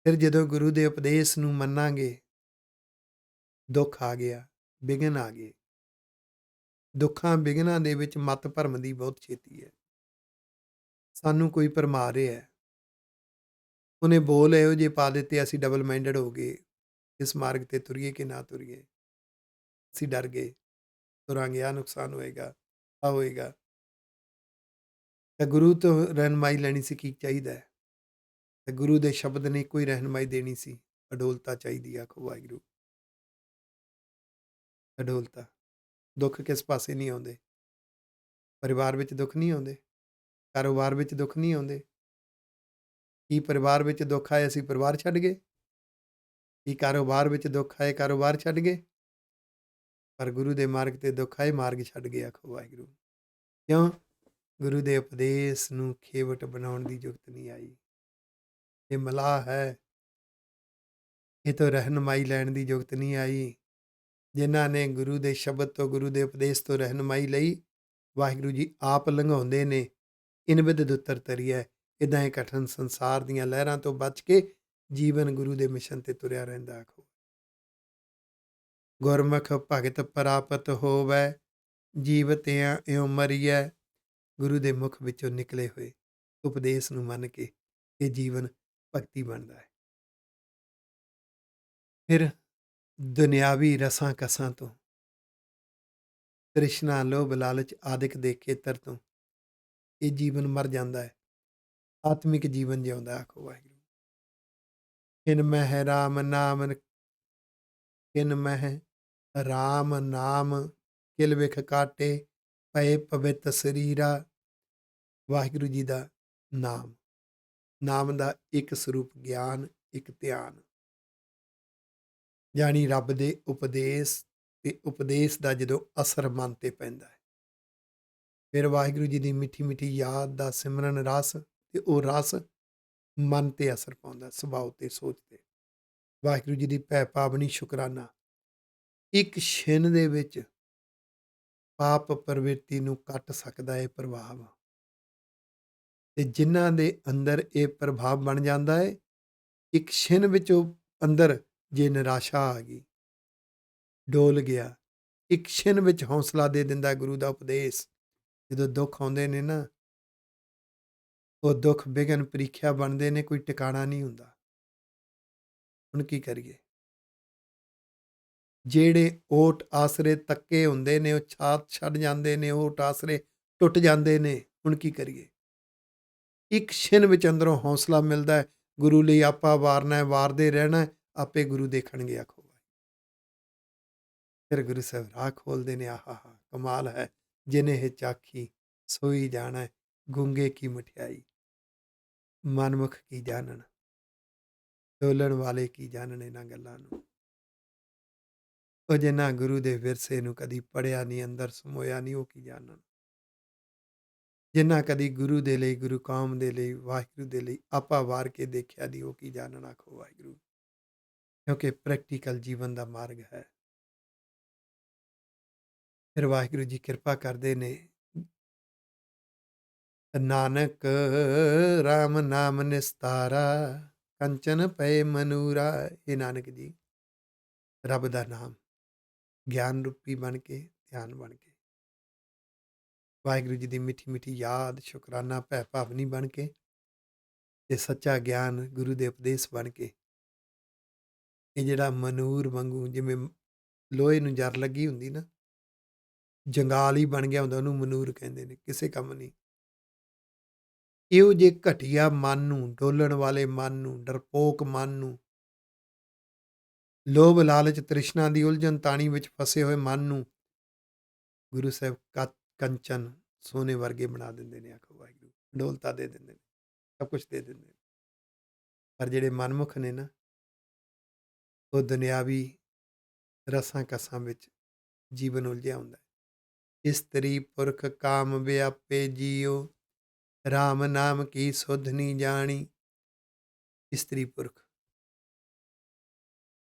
ਫਿਰ ਜਦੋਂ ਗੁਰੂ ਦੇ ਉਪਦੇਸ਼ ਨੂੰ ਮੰਨਾਂਗੇ, ਦੁੱਖ ਆ ਗਿਆ, ਵਿਘਨ ਆ ਗਏ। ਦੁੱਖਾਂ ਵਿਘਨਾਂ ਦੇ ਵਿੱਚ ਮੱਤ ਭਰਮ ਦੀ ਬਹੁਤ ਛੇਤੀ ਹੈ। ਸਾਨੂੰ ਕੋਈ ਭਰਮਾ ਰਿਹਾ ਹੈ, ਉਹਨੇ ਬੋਲ ਇਹੋ ਜਿਹੇ ਪਾ ਦਿੱਤੇ, ਅਸੀਂ ਡਬਲ ਮਾਈਂਡਡ ਹੋ ਗਏ। ਇਸ ਮਾਰਗ ਤੇ ਤੁਰੀਏ ਕਿ ਨਾ ਤੁਰੀਏ, ਅਸੀਂ ਡਰ ਗਏ, ਤੁਰਾਂਗੇ ਆਹ ਨੁਕਸਾਨ ਹੋਏਗਾ, ਆਹ ਹੋਏਗਾ। ਤਾਂ ਗੁਰੂ ਤੋਂ ਰਹਿਨੁਮਾਈ ਲੈਣੀ ਸੀ, ਕੀ ਚਾਹੀਦਾ ਹੈ? ਤੇ ਗੁਰੂ ਦੇ ਸ਼ਬਦ ਨੇ ਕੋਈ ਰਹਿਨੁਮਾਈ ਦੇਣੀ ਸੀ, ਅਡੋਲਤਾ ਚਾਹੀਦੀ। ਆਖੋ ਵਾਹਿਗੁਰੂ। ਅਡੋਲਤਾ। ਦੁੱਖ ਕਿਸ ਪਾਸੇ ਨਹੀਂ ਆਉਂਦੇ, ਪਰਿਵਾਰ ਵਿੱਚ ਦੁੱਖ ਨਹੀਂ ਆਉਂਦੇ, ਕਾਰੋਬਾਰ ਵਿੱਚ ਦੁੱਖ ਨਹੀਂ ਆਉਂਦੇ, ਕੀ ਪਰਿਵਾਰ ਵਿੱਚ ਦੁੱਖ ਆਏ ਅਸੀਂ ਪਰਿਵਾਰ ਛੱਡ ਗਏ? ਕੀ ਕਾਰੋਬਾਰ ਵਿੱਚ ਦੁੱਖ ਆਏ ਕਾਰੋਬਾਰ ਛੱਡ ਗਏ? ਪਰ ਗੁਰੂ ਦੇ ਮਾਰਗ ਤੇ ਦੁੱਖ ਆਏ ਮਾਰਗ ਛੱਡ ਗਏ, ਆਖੋ ਵਾਹਿਗੁਰੂ। ਕਿਉਂ? ਗੁਰੂ ਦੇ ਉਪਦੇਸ਼ ਨੂੰ ਖੇਵਟ ਬਣਾਉਣ ਦੀ ਜ਼ਰੂਰਤ ਨਹੀਂ ਆਈ। ਇਹ ਮਲਾਹ ਹੈ, ਇਹ ਤੋਂ ਰਹਿਨੁਮਾਈ ਲੈਣ ਦੀ ਜ਼ਰੂਰਤ ਨਹੀਂ ਆਈ। ਜਿਨ੍ਹਾਂ ਨੇ ਗੁਰੂ ਦੇ ਸ਼ਬਦ ਤੋਂ, ਗੁਰੂ ਦੇ ਉਪਦੇਸ਼ ਤੋਂ ਰਹਿਨੁਮਾਈ ਲਈ, ਵਾਹਿਗੁਰੂ ਜੀ ਆਪ ਲੰਘਾਉਂਦੇ ਨੇ। ਇਨ ਬਿਧ ਦੁੱਤਰ ਤਰੀਐ। ਇੱਦਾਂ ਇਹ ਕਠਨ ਸੰਸਾਰ ਦੀਆਂ ਲਹਿਰਾਂ ਤੋਂ ਬਚ ਕੇ ਜੀਵਨ ਗੁਰੂ ਦੇ ਮਿਸ਼ਨ ਤੇ ਤੁਰਿਆ ਰਹਿੰਦਾ, ਆਖੋ। ਗੁਰਮੁਖ ਭਗਤ ਪ੍ਰਾਪਤ ਹੋਵੈ, ਜੀਵਤਿਆਂ ਇਉ ਮਰੀਐ। ਗੁਰੂ ਦੇ ਮੁਖ ਵਿੱਚੋਂ ਨਿਕਲੇ ਹੋਏ ਉਪਦੇਸ਼ ਨੂੰ ਮੰਨ ਕੇ ਇਹ ਜੀਵਨ ਭਗਤੀ ਬਣਦਾ ਹੈ। ਫਿਰ ਦੁਨਿਆਵੀ ਰਸਾਂ ਕਸਾਂ ਤੋਂ, ਤ੍ਰਿਸ਼ਨਾ, ਲੋਭ, ਲਾਲਚ ਆਦਿਕ ਦੇ ਖੇਤਰ ਤੋਂ ਇਹ ਜੀਵਨ ਮਰ ਜਾਂਦਾ ਹੈ। ਆਤਮਿਕ ਜੀਵਨ ਜਿਉਂਦਾ, ਆਖੋ ਵਾਹਿਗੁਰੂ। ਕਿਨ ਮਹਿ ਰਾਮ ਨਾਮ, ਕਿਨ ਮਹਿ ਰਾਮ ਨਾਮ, ਕਿਲ ਵਿਖ ਕਾਟੇ ਪਏ ਪਵਿੱਤ ਸਰੀਰਾ। ਵਾਹਿਗੁਰੂ ਜੀ ਦਾ ਨਾਮ, ਨਾਮ ਦਾ ਇੱਕ ਸਰੂਪ ਗਿਆਨ, ਇੱਕ ਧਿਆਨ, ਜਾਣੀ ਰੱਬ ਦੇ ਉਪਦੇਸ਼ ਤੇ ਉਪਦੇਸ਼ ਦਾ ਜਦੋਂ ਅਸਰ ਮਨ ਤੇ ਪੈਂਦਾ ਹੈ, ਫਿਰ ਵਾਹਿਗੁਰੂ ਜੀ ਦੀ ਮਿੱਠੀ ਮਿੱਠੀ ਯਾਦ ਦਾ ਸਿਮਰਨ ਰਸ, ਤੇ ਉਹ ਰਸ ਮਨ ਤੇ ਅਸਰ ਪਾਉਂਦਾ, ਸੁਭਾਅ ਤੇ, ਸੋਚ ਤੇ। ਵਾਹਿਗੁਰੂ ਜੀ ਦੀ ਭੈ ਪਾਵਨੀ ਸ਼ੁਕਰਾਨਾ ਇੱਕ ਛਿਨ ਦੇ ਵਿੱਚ ਪਾਪ ਪ੍ਰਵਿਰਤੀ ਨੂੰ ਕੱਟ ਸਕਦਾ ਹੈ ਪ੍ਰਭਾਵ। ਤੇ ਜਿਨ੍ਹਾਂ ਦੇ ਅੰਦਰ ਇਹ ਪ੍ਰਭਾਵ ਬਣ ਜਾਂਦਾ ਹੈ, ਇੱਕ ਛਿਨ ਵਿੱਚ ਉਹ ਅੰਦਰ ਜੇ ਨਿਰਾਸ਼ਾ ਆ ਗਈ, ਡੋਲ ਗਿਆ, ਇੱਕ ਛਿਨ ਵਿੱਚ ਹੌਸਲਾ ਦੇ ਦਿੰਦਾ ਗੁਰੂ ਦਾ ਉਪਦੇਸ਼। ਜਦੋਂ ਦੁੱਖ ਆਉਂਦੇ ਨੇ ਨਾ, ਉਹ ਦੁੱਖ ਵਿਘਨ ਪ੍ਰੀਖਿਆ ਬਣਦੇ ਨੇ, ਕੋਈ ਟਿਕਾਣਾ ਨਹੀਂ ਹੁੰਦਾ। ਹੁਣ ਕੀ ਕਰੀਏ? ਜਿਹੜੇ ਓਟ ਆਸਰੇ ਤੱਕੇ ਹੁੰਦੇ ਨੇ, ਉਹ ਛਾਤ ਛੱਡ ਜਾਂਦੇ ਨੇ, ਓਟ ਆਸਰੇ ਟੁੱਟ ਜਾਂਦੇ ਨੇ। ਹੁਣ ਕੀ ਕਰੀਏ? ਇੱਕ ਛਿਨ ਵਿੱਚ ਅੰਦਰੋਂ ਹੌਸਲਾ ਮਿਲਦਾ ਹੈ, ਗੁਰੂ ਲਈ ਆਪਾ ਵਾਰਨਾ ਹੈ, ਵਾਰਦੇ ਰਹਿਣਾ, ਆਪੇ ਗੁਰੂ ਦੇਖਣਗੇ, ਆਖੋ। ਫਿਰ ਗੁਰੂ ਸਾਹਿਬ ਰਾਹ ਖੋਲਦੇ ਨੇ। ਆਹਾ ਹਾ, ਕਮਾਲ ਹੈ। ਜਿਨੇ ਇਹ ਚਾਖੀ ਸੋਈ ਜਾਣਾ, ਗੂੰਗੇ ਕੀ ਮਠਿਆਈ, ਮਨਮੁਖ ਕੀ ਜਾਣਨ, ਡੋਲਣ ਵਾਲੇ ਕੀ ਜਾਣਨ ਇਹਨਾਂ ਗੱਲਾਂ ਨੂੰ। ਉਹ ਜਿਨ੍ਹਾਂ ਗੁਰੂ ਦੇ ਵਿਰਸੇ ਨੂੰ ਕਦੀ ਪੜ੍ਹਿਆ ਨਹੀਂ, ਅੰਦਰ ਸਮੋਇਆ ਨਹੀਂ, ਉਹ ਕੀ ਜਾਣਨ। ਜਿਨ੍ਹਾਂ ਕਦੀ ਗੁਰੂ ਦੇ ਲਈ, ਗੁਰੂ ਕੌਮ ਦੇ ਲਈ, ਵਾਹਿਗੁਰੂ ਦੇ ਲਈ ਆਪਾ ਵਾਰ ਕੇ ਦੇਖਿਆ ਨਹੀਂ, ਉਹ ਕੀ ਜਾਣਨ, ਆਖੋ ਵਾਹਿਗੁਰੂ। ਕਿਉਂਕਿ ਪ੍ਰੈਕਟੀਕਲ ਜੀਵਨ ਦਾ ਮਾਰਗ ਹੈ। ਫਿਰ ਵਾਹਿਗੁਰੂ ਜੀ ਕਿਰਪਾ ਕਰਦੇ ਨੇ। ਨਾਨਕ ਰਾਮ ਨਾਮ ਨਿਸਤਾਰਾ, ਕੰਚਨ ਪਏ ਮਨੂਰਾ। ਇਹ ਨਾਨਕ ਜੀ, ਰੱਬ ਦਾ ਨਾਮ ਗਿਆਨ ਰੂਪੀ ਬਣ ਕੇ, ਧਿਆਨ ਬਣ ਕੇ, ਵਾਹਿਗੁਰੂ ਜੀ ਦੀ ਮਿੱਠੀ ਮਿੱਠੀ ਯਾਦ, ਸ਼ੁਕਰਾਨਾ, ਭੈ ਭਾਵਨੀ ਬਣ ਕੇ, ਤੇ ਸੱਚਾ ਗਿਆਨ ਗੁਰੂ ਦੇ ਉਪਦੇਸ਼ ਬਣ ਕੇ, ਇਹ ਜਿਹੜਾ ਮਨੂਰ ਵਾਂਗੂ, ਜਿਵੇਂ ਲੋਹੇ ਨੂੰ ਜਰ ਲੱਗੀ ਹੁੰਦੀ ਨਾ, ਜੰਗਾਲ ਹੀ ਬਣ ਗਿਆ ਹੁੰਦਾ, ਉਹਨੂੰ ਮਨੂਰ ਕਹਿੰਦੇ ਨੇ, ਕਿਸੇ ਕੰਮ ਨਹੀਂ। ਇਹੋ ਜਿਹੇ ਘਟੀਆ ਮਨ ਨੂੰ, ਡੋਲਣ ਵਾਲੇ ਮਨ ਨੂੰ, ਡਰਪੋਕ ਮਨ ਨੂੰ, ਲੋਭ, ਲਾਲਚ, ਤ੍ਰਿਸ਼ਨਾ ਦੀ ਉਲਝਣ ਤਾਣੀ ਵਿੱਚ ਫਸੇ ਹੋਏ ਮਨ ਨੂੰ ਗੁਰੂ ਸਾਹਿਬ ਕੰਚਨ, ਸੋਨੇ ਵਰਗੇ ਬਣਾ ਦਿੰਦੇ ਨੇ, ਆਖੋ ਵਾਹਿਗੁਰੂ। ਡੋਲਤਾ ਦੇ ਦਿੰਦੇ ਨੇ, ਸਭ ਕੁਝ ਦੇ ਦਿੰਦੇ ਨੇ। ਪਰ ਜਿਹੜੇ ਮਨਮੁਖ ਨੇ ਨਾ, ਉਹ ਦੁਨਿਆਵੀ ਰਸਾਂ ਕਸਾਂ ਵਿੱਚ ਜੀਵਨ ਉਲਝਿਆ ਹੁੰਦਾ ਹੈ। ਇਸਤਰੀ ਪੁਰਖ ਕਾਮ ਵਿਆਪੇ ਜੀਓ, ਰਾਮ ਨਾਮ ਕੀ ਸੁਧ ਨਹੀਂ ਜਾਣੀ। ਇਸਤਰੀ ਪੁਰਖ,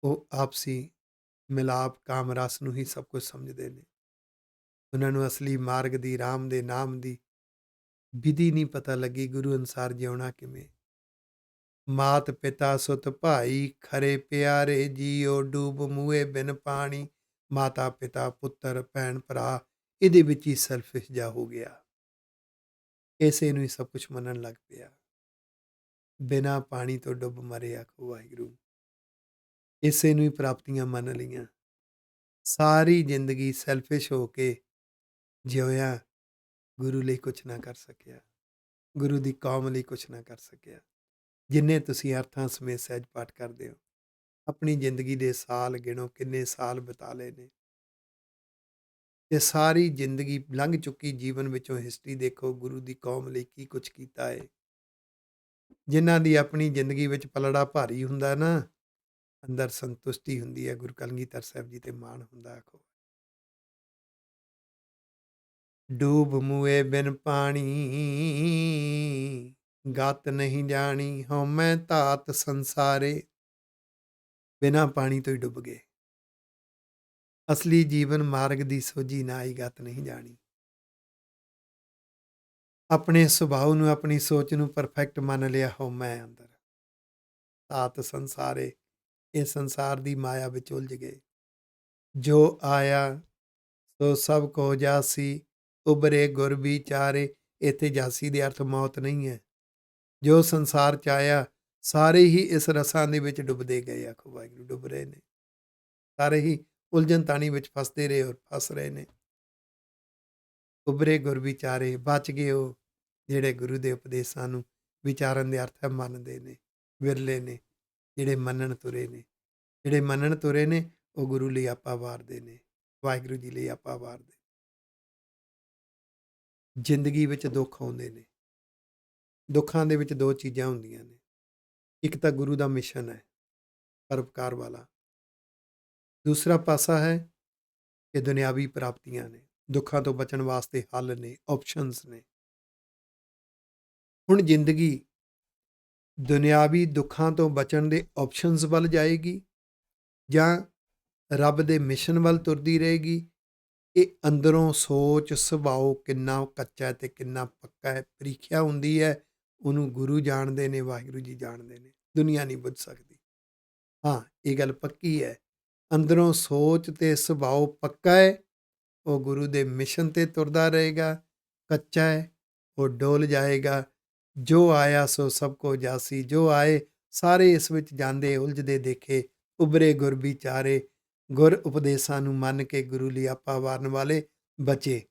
ਉਹ ਆਪਸੀ ਮਿਲਾਪ, ਕਾਮ ਰਸ ਨੂੰ ਹੀ ਸਭ ਕੁਝ ਸਮਝਦੇ ਨੇ। ਉਹਨਾਂ ਨੂੰ ਅਸਲੀ ਮਾਰਗ ਦੀ, ਰਾਮ ਦੇ ਨਾਮ ਦੀ ਵਿਧੀ ਨਹੀਂ ਪਤਾ ਲੱਗੀ, ਗੁਰੂ ਅਨੁਸਾਰ ਜਿਉਣਾ ਕਿਵੇਂ। ਮਾਤ ਪਿਤਾ ਸੁਤ ਭਾਈ ਖਰੇ ਪਿਆਰੇ ਜੀਓ, ਡੂਬ ਮੂਹੇ ਬਿਨ ਪਾਣੀ। ਮਾਤਾ ਪਿਤਾ, ਪੁੱਤਰ, ਭੈਣ ਭਰਾ, ਇਹਦੇ ਵਿੱਚ ਹੀ ਸੈਲਫਿਸ਼ ਜਾ ਹੋ ਗਿਆ। ਇਸੇ ਨੂੰ ਹੀ ਸਭ ਕੁਝ ਮੰਨਣ ਲੱਗ ਪਿਆ। ਬਿਨਾ ਪਾਣੀ ਤੋਂ ਡੁੱਬ ਮਰੇ, ਆਖੋ ਵਾਹਿਗੁਰੂ। ਇਸੇ ਨੂੰ ਹੀ ਪ੍ਰਾਪਤੀਆਂ ਮੰਨ ਲਈਆਂ। ਸਾਰੀ ਜ਼ਿੰਦਗੀ ਸੈਲਫਿਸ਼ ਹੋ ਕੇ ਜਿਉਇਆ, ਗੁਰੂ ਲਈ ਕੁਛ ਨਾ ਕਰ ਸਕਿਆ, ਗੁਰੂ ਦੀ ਕੌਮ ਲਈ ਕੁਛ ਨਾ ਕਰ ਸਕਿਆ। ਜਿੰਨੇ ਤੁਸੀਂ ਅਰਥਾਂ ਸਮੇਤ ਸਹਿਜ ਪਾਠ ਕਰਦੇ ਹੋ, ਆਪਣੀ ਜ਼ਿੰਦਗੀ ਦੇ ਸਾਲ ਗਿਣੋ, ਕਿੰਨੇ ਸਾਲ ਬਿਤਾ ਲਏ ਨੇ। ਤੇ ਸਾਰੀ ਜ਼ਿੰਦਗੀ ਲੰਘ ਚੁੱਕੀ ਜੀਵਨ ਵਿੱਚੋਂ ਹਿਸਟਰੀ ਦੇਖੋ, ਗੁਰੂ ਦੀ ਕੌਮ ਲਈ ਕੀ ਕੁਛ ਕੀਤਾ ਹੈ। ਜਿਨ੍ਹਾਂ ਦੀ ਆਪਣੀ ਜ਼ਿੰਦਗੀ ਵਿੱਚ ਪਲੜਾ ਭਾਰੀ ਹੁੰਦਾ ਨਾ, ਅੰਦਰ ਸੰਤੁਸ਼ਟੀ ਹੁੰਦੀ ਹੈ। ਗੁਰੂ ਕਲਗੀਧਰ ਸਾਹਿਬ ਜੀ ਤੇ ਮਾਣ ਹੁੰਦਾ। ਆਖੋ, ਡੂਬ ਮੂਏ ਬਿਨ ਪਾਣੀ, ਗਤ ਨਹੀਂ ਜਾਣੀ, ਹਉਮੈ ਧਾਤ ਸੰਸਾਰੇ। ਬਿਨਾਂ ਪਾਣੀ ਤੋਂ ਹੀ ਡੁੱਬ ਗਏ। ਅਸਲੀ ਜੀਵਨ ਮਾਰਗ ਦੀ ਸੋਝੀ ਨਾ ਆਈ, ਗਤ ਨਹੀਂ ਜਾਣੀ। ਆਪਣੇ ਸੁਭਾਅ ਨੂੰ, ਆਪਣੀ ਸੋਚ ਨੂੰ ਪਰਫੈਕਟ ਮੰਨ ਲਿਆ, ਹਉਮੈ ਅੰਦਰ ਧਾਤ ਸੰਸਾਰੇ। ਇਹ ਸੰਸਾਰ ਦੀ ਮਾਇਆ ਵਿੱਚ ਉਲਝ ਗਏ। ਜੋ ਆਇਆ ਸੋ ਸਭ ਕੋ ਜਾਸੀ, ਉਭਰੇ ਗੁਰ ਵਿਚਾਰੇ। ਇੱਥੇ ਜਾਸੀ ਦੇ ਅਰਥ ਮੌਤ ਨਹੀਂ ਹੈ। ਜੋ ਸੰਸਾਰ ਚ ਆਇਆ, ਸਾਰੇ ਹੀ ਇਸ ਰਸਾਂ ਦੇ ਵਿੱਚ ਡੁੱਬਦੇ ਗਏ। ਆਖੋ ਵਾਹਿਗੁਰੂ, ਡੁੱਬ ਰਹੇ ਨੇ ਸਾਰੇ ਹੀ, ਉਲਝਣ ਤਾਣੀ ਵਿੱਚ ਫਸਦੇ ਰਹੇ ਔਰ ਫਸ ਰਹੇ ਨੇ। ਉਭਰੇ ਗੁਰ ਵਿਚਾਰੇ, ਬਚ ਗਏ ਉਹ ਜਿਹੜੇ ਗੁਰੂ ਦੇ ਉਪਦੇਸ਼ਾਂ ਨੂੰ ਵਿਚਾਰਨ ਦੇ ਅਰਥ ਮੰਨਦੇ ਨੇ। ਵਿਰਲੇ ਨੇ ਜਿਹੜੇ ਮੰਨਣ ਤੁਰੇ ਨੇ। ਜਿਹੜੇ ਮੰਨਣ ਤੁਰੇ ਨੇ ਉਹ ਗੁਰੂ ਲਈ ਆਪਾ ਵਾਰਦੇ ਨੇ, ਵਾਹਿਗੁਰੂ ਜੀ ਲਈ ਆਪਾ ਵਾਰਦੇ। ਜ਼ਿੰਦਗੀ ਵਿੱਚ ਦੁੱਖ ਆਉਂਦੇ ਨੇ। ਦੁੱਖਾਂ ਦੇ ਵਿੱਚ ਦੋ ਚੀਜ਼ਾਂ ਹੁੰਦੀਆਂ ਨੇ। ਇੱਕ ਤਾਂ ਗੁਰੂ ਦਾ ਮਿਸ਼ਨ ਹੈ ਪਰਉਪਕਾਰ ਵਾਲਾ। ਦੂਸਰਾ ਪਾਸਾ ਹੈ ਕਿ ਦੁਨਿਆਵੀ ਪ੍ਰਾਪਤੀਆਂ ਨੇ। ਦੁੱਖਾਂ ਤੋਂ ਬਚਣ ਵਾਸਤੇ ਹੱਲ ਨੇ, ਆਪਸ਼ਨਸ ਨੇ। ਹੁਣ ਜ਼ਿੰਦਗੀ ਦੁਨਿਆਵੀ ਦੁੱਖਾਂ ਤੋਂ ਬਚਣ ਦੇ ਆਪਸ਼ਨਸ ਵੱਲ ਜਾਏਗੀ ਜਾਂ ਰੱਬ ਦੇ ਮਿਸ਼ਨ ਵੱਲ ਤੁਰਦੀ ਰਹੇਗੀ। ਇਹ ਅੰਦਰੋਂ ਸੋਚ ਸੁਭਾਅ ਕਿੰਨਾ ਕੱਚਾ ਹੈ ਤੇ ਕਿੰਨਾ ਪੱਕਾ ਹੈ, ਪ੍ਰੀਖਿਆ ਹੁੰਦੀ ਹੈ। ਉਹਨੂੰ ਗੁਰੂ ਜਾਣਦੇ ਨੇ, ਵਾਹਿਗੁਰੂ ਜੀ ਜਾਣਦੇ ਨੇ, ਦੁਨੀਆ ਨਹੀਂ ਬੁੱਝ ਸਕਦੀ। ਹਾਂ, ਇਹ ਗੱਲ ਪੱਕੀ ਹੈ, ਅੰਦਰੋਂ ਸੋਚ ਤੇ ਸੁਭਾਅ ਪੱਕਾ ਹੈ। ਉਹ ਗੁਰੂ ਦੇ ਮਿਸ਼ਨ ਤੇ ਤੁਰਦਾ ਰਹੇਗਾ। ਕੱਚਾ ਹੈ, ਉਹ ਡੋਲ ਜਾਏਗਾ। ਜੋ ਆਇਆ ਸੋ ਸਭ ਕੋ ਜਾਸੀ। ਜੋ ਆਏ ਸਾਰੇ ਇਸ ਵਿੱਚ ਜਾਂਦੇ ਉਲਝਦੇ ਦੇਖੇ। ਉਭਰੇ ਗੁਰ ਵਿਚਾਰੇ, ਗੁਰ ਉਪਦੇਸ਼ਾਂ ਨੂੰ ਮੰਨ ਕੇ ਗੁਰੂ ਲਈ ਆਪਾ ਵਾਰਨ ਵਾਲੇ ਬਚੇ।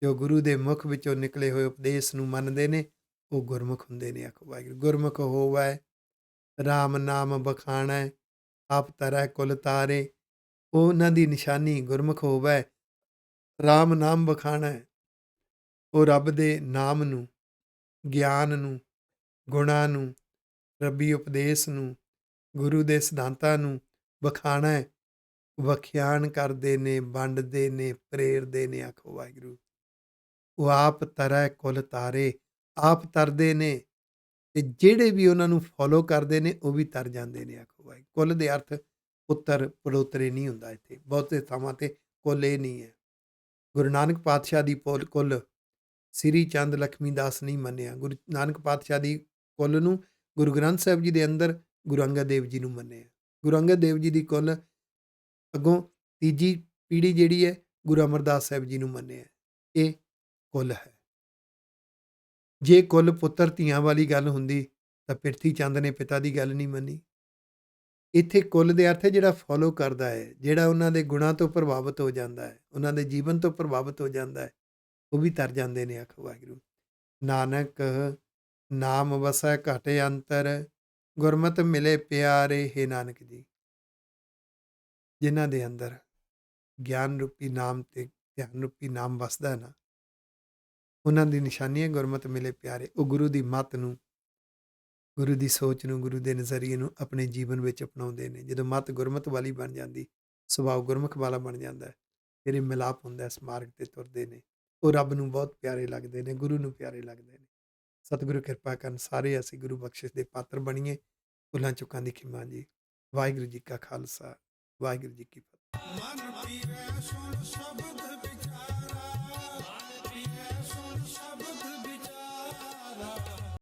ਜੋ ਗੁਰੂ ਦੇ ਮੁਖ ਵਿੱਚੋਂ ਨਿਕਲੇ ਹੋਏ ਉਪਦੇਸ਼ ਨੂੰ ਮੰਨਦੇ ਨੇ ਉਹ ਗੁਰਮੁਖ ਹੁੰਦੇ ਨੇ। ਆਖੋ ਵਾਹਿਗੁਰੂ। ਗੁਰਮੁਖ ਹੋਵੈ ਰਾਮ ਨਾਮ ਬਖਾਣੈ, ਆਪ ਤਰੈ ਕੁਲ ਤਾਰੇ। ਉਹਨਾਂ ਦੀ ਨਿਸ਼ਾਨੀ ਗੁਰਮੁਖ ਹੋਵੈ, ਰਾਮ ਨਾਮ ਬਖਾਣੈ। ਉਹ ਰੱਬ ਦੇ ਨਾਮ ਨੂੰ, ਗਿਆਨ ਨੂੰ, ਗੁਣਾਂ ਨੂੰ, ਰੱਬੀ ਉਪਦੇਸ਼ ਨੂੰ, ਗੁਰੂ ਦੇ ਸਿਧਾਂਤਾਂ ਨੂੰ ਵਖਾਣਾ, ਵਖਿਆਨ ਕਰਦੇ ਨੇ, ਵੰਡਦੇ ਨੇ, ਪ੍ਰੇਰਦੇ ਨੇ। ਆਖੋ ਵਾਹਿਗੁਰੂ। ਉਹ ਆਪ ਤਰੈ ਕੁਲ ਤਾਰੇ, ਆਪ ਤਰਦੇ ਨੇ ਤੇ ਜਿਹੜੇ ਵੀ ਉਹਨਾਂ ਨੂੰ ਫੋਲੋ ਕਰਦੇ ਨੇ ਉਹ ਵੀ ਤਰ ਜਾਂਦੇ ਨੇ। ਆਖੋ ਵਾਹਿਗੁਰੂ। ਕੁਲ ਦੇ ਅਰਥ ਪੁੱਤਰ ਪੜੋਤਰੇ ਨਹੀਂ ਹੁੰਦਾ। ਇੱਥੇ ਬਹੁਤੇ ਥਾਵਾਂ ਤੇ ਕੁਲ ਇਹ ਨਹੀਂ ਹੈ। ਗੁਰੂ ਨਾਨਕ ਪਾਤਸ਼ਾਹ ਦੀ ਕੁਲ ਸ੍ਰੀ ਚੰਦ ਲਖਮੀ ਦਾਸ ਨਹੀਂ ਮੰਨਿਆ। ਗੁਰੂ ਨਾਨਕ ਪਾਤਸ਼ਾਹ ਦੀ ਕੁਲ ਨੂੰ ਗੁਰੂ ਗ੍ਰੰਥ ਸਾਹਿਬ ਜੀ ਦੇ ਅੰਦਰ ਗੁਰੂ ਅੰਗਦ ਦੇਵ ਜੀ ਨੂੰ ਮੰਨਿਆ। ਗੁਰੂ ਅੰਗਦ ਦੇਵ ਜੀ ਦੀ ਕੁਲ ਅੱਗੋਂ ਤੀਜੀ ਪੀੜ੍ਹੀ ਜਿਹੜੀ ਹੈ ਗੁਰੂ ਅਮਰਦਾਸ ਸਾਹਿਬ ਜੀ ਨੂੰ ਮੰਨਿਆ। ਇਹ ਕੁਲ ਹੈ। ਜੇ ਕੁਲ ਪੁੱਤਰ ਧੀਆਂ ਵਾਲੀ ਗੱਲ ਹੁੰਦੀ ਤਾਂ ਪ੍ਰਿਥੀ ਚੰਦ ਨੇ ਪਿਤਾ ਦੀ ਗੱਲ ਨਹੀਂ ਮੰਨੀ। ਇੱਥੇ ਕੁਲ ਦੇ ਅਰਥ ਹੈ ਜਿਹੜਾ ਫੋਲੋ ਕਰਦਾ ਹੈ, ਜਿਹੜਾ ਉਹਨਾਂ ਦੇ ਗੁਣਾਂ ਤੋਂ ਪ੍ਰਭਾਵਿਤ ਹੋ ਜਾਂਦਾ ਹੈ, ਉਹਨਾਂ ਦੇ ਜੀਵਨ ਤੋਂ ਪ੍ਰਭਾਵਿਤ ਹੋ ਜਾਂਦਾ ਹੈ, ਉਹ ਵੀ ਤਰ ਜਾਂਦੇ ਨੇ। ਆਖੋ ਵਾਹਿਗੁਰੂ। ਨਾਨਕ ਨਾਮ ਵਸੈ ਘਟ ਅੰਤਰ, ਗੁਰਮਤਿ ਮਿਲੇ ਪਿਆਰੇ। ਹੈ ਨਾਨਕ ਜੀ, ਜਿਨ੍ਹਾਂ ਦੇ ਅੰਦਰ ਗਿਆਨ ਰੂਪੀ ਨਾਮ ਤੇ ਧਿਆਨ ਰੂਪੀ ਨਾਮ ਵਸਦਾ ਨਾ, ਉਹਨਾਂ ਦੀ ਨਿਸ਼ਾਨੀ ਹੈ ਗੁਰਮਤਿ ਮਿਲੇ ਪਿਆਰੇ। ਉਹ ਗੁਰੂ ਦੀ ਮੱਤ ਨੂੰ, ਗੁਰੂ ਦੀ ਸੋਚ ਨੂੰ, ਗੁਰੂ ਦੇ ਨਜ਼ਰੀਏ ਨੂੰ ਆਪਣੇ ਜੀਵਨ ਵਿੱਚ ਅਪਣਾਉਂਦੇ ਨੇ। ਜਦੋਂ ਮੱਤ ਗੁਰਮਤਿ ਵਾਲੀ ਬਣ ਜਾਂਦੀ, ਸੁਭਾਅ ਗੁਰਮੁਖ ਵਾਲਾ ਬਣ ਜਾਂਦਾ, ਫਿਰ ਇਹ ਮਿਲਾਪ ਹੁੰਦਾ, ਇਸ ਮਾਰਗ ਤੇ ਤੁਰਦੇ ਨੇ। ਉਹ ਰੱਬ ਨੂੰ ਬਹੁਤ ਪਿਆਰੇ ਲੱਗਦੇ ਨੇ, ਗੁਰੂ ਨੂੰ ਪਿਆਰੇ ਲੱਗਦੇ ਨੇ। ਸਤਿਗੁਰੂ ਕਿਰਪਾ ਕਰਨ ਸਾਰੇ ਅਸੀਂ ਗੁਰੂ ਬਖਸ਼ਿਸ਼ ਦੇ ਪਾਤਰ ਬਣੀਏ। ਭੁੱਲਾਂ ਚੁੱਕਾਂ ਦੀ ਖਿਮਾ ਜੀ। ਵਾਹਿਗੁਰੂ ਜੀ ਕਾ ਖਾਲਸਾ, ਵਾਹਿਗੁਰੂ ਜੀ ਕੀ ਫਤਿਹ।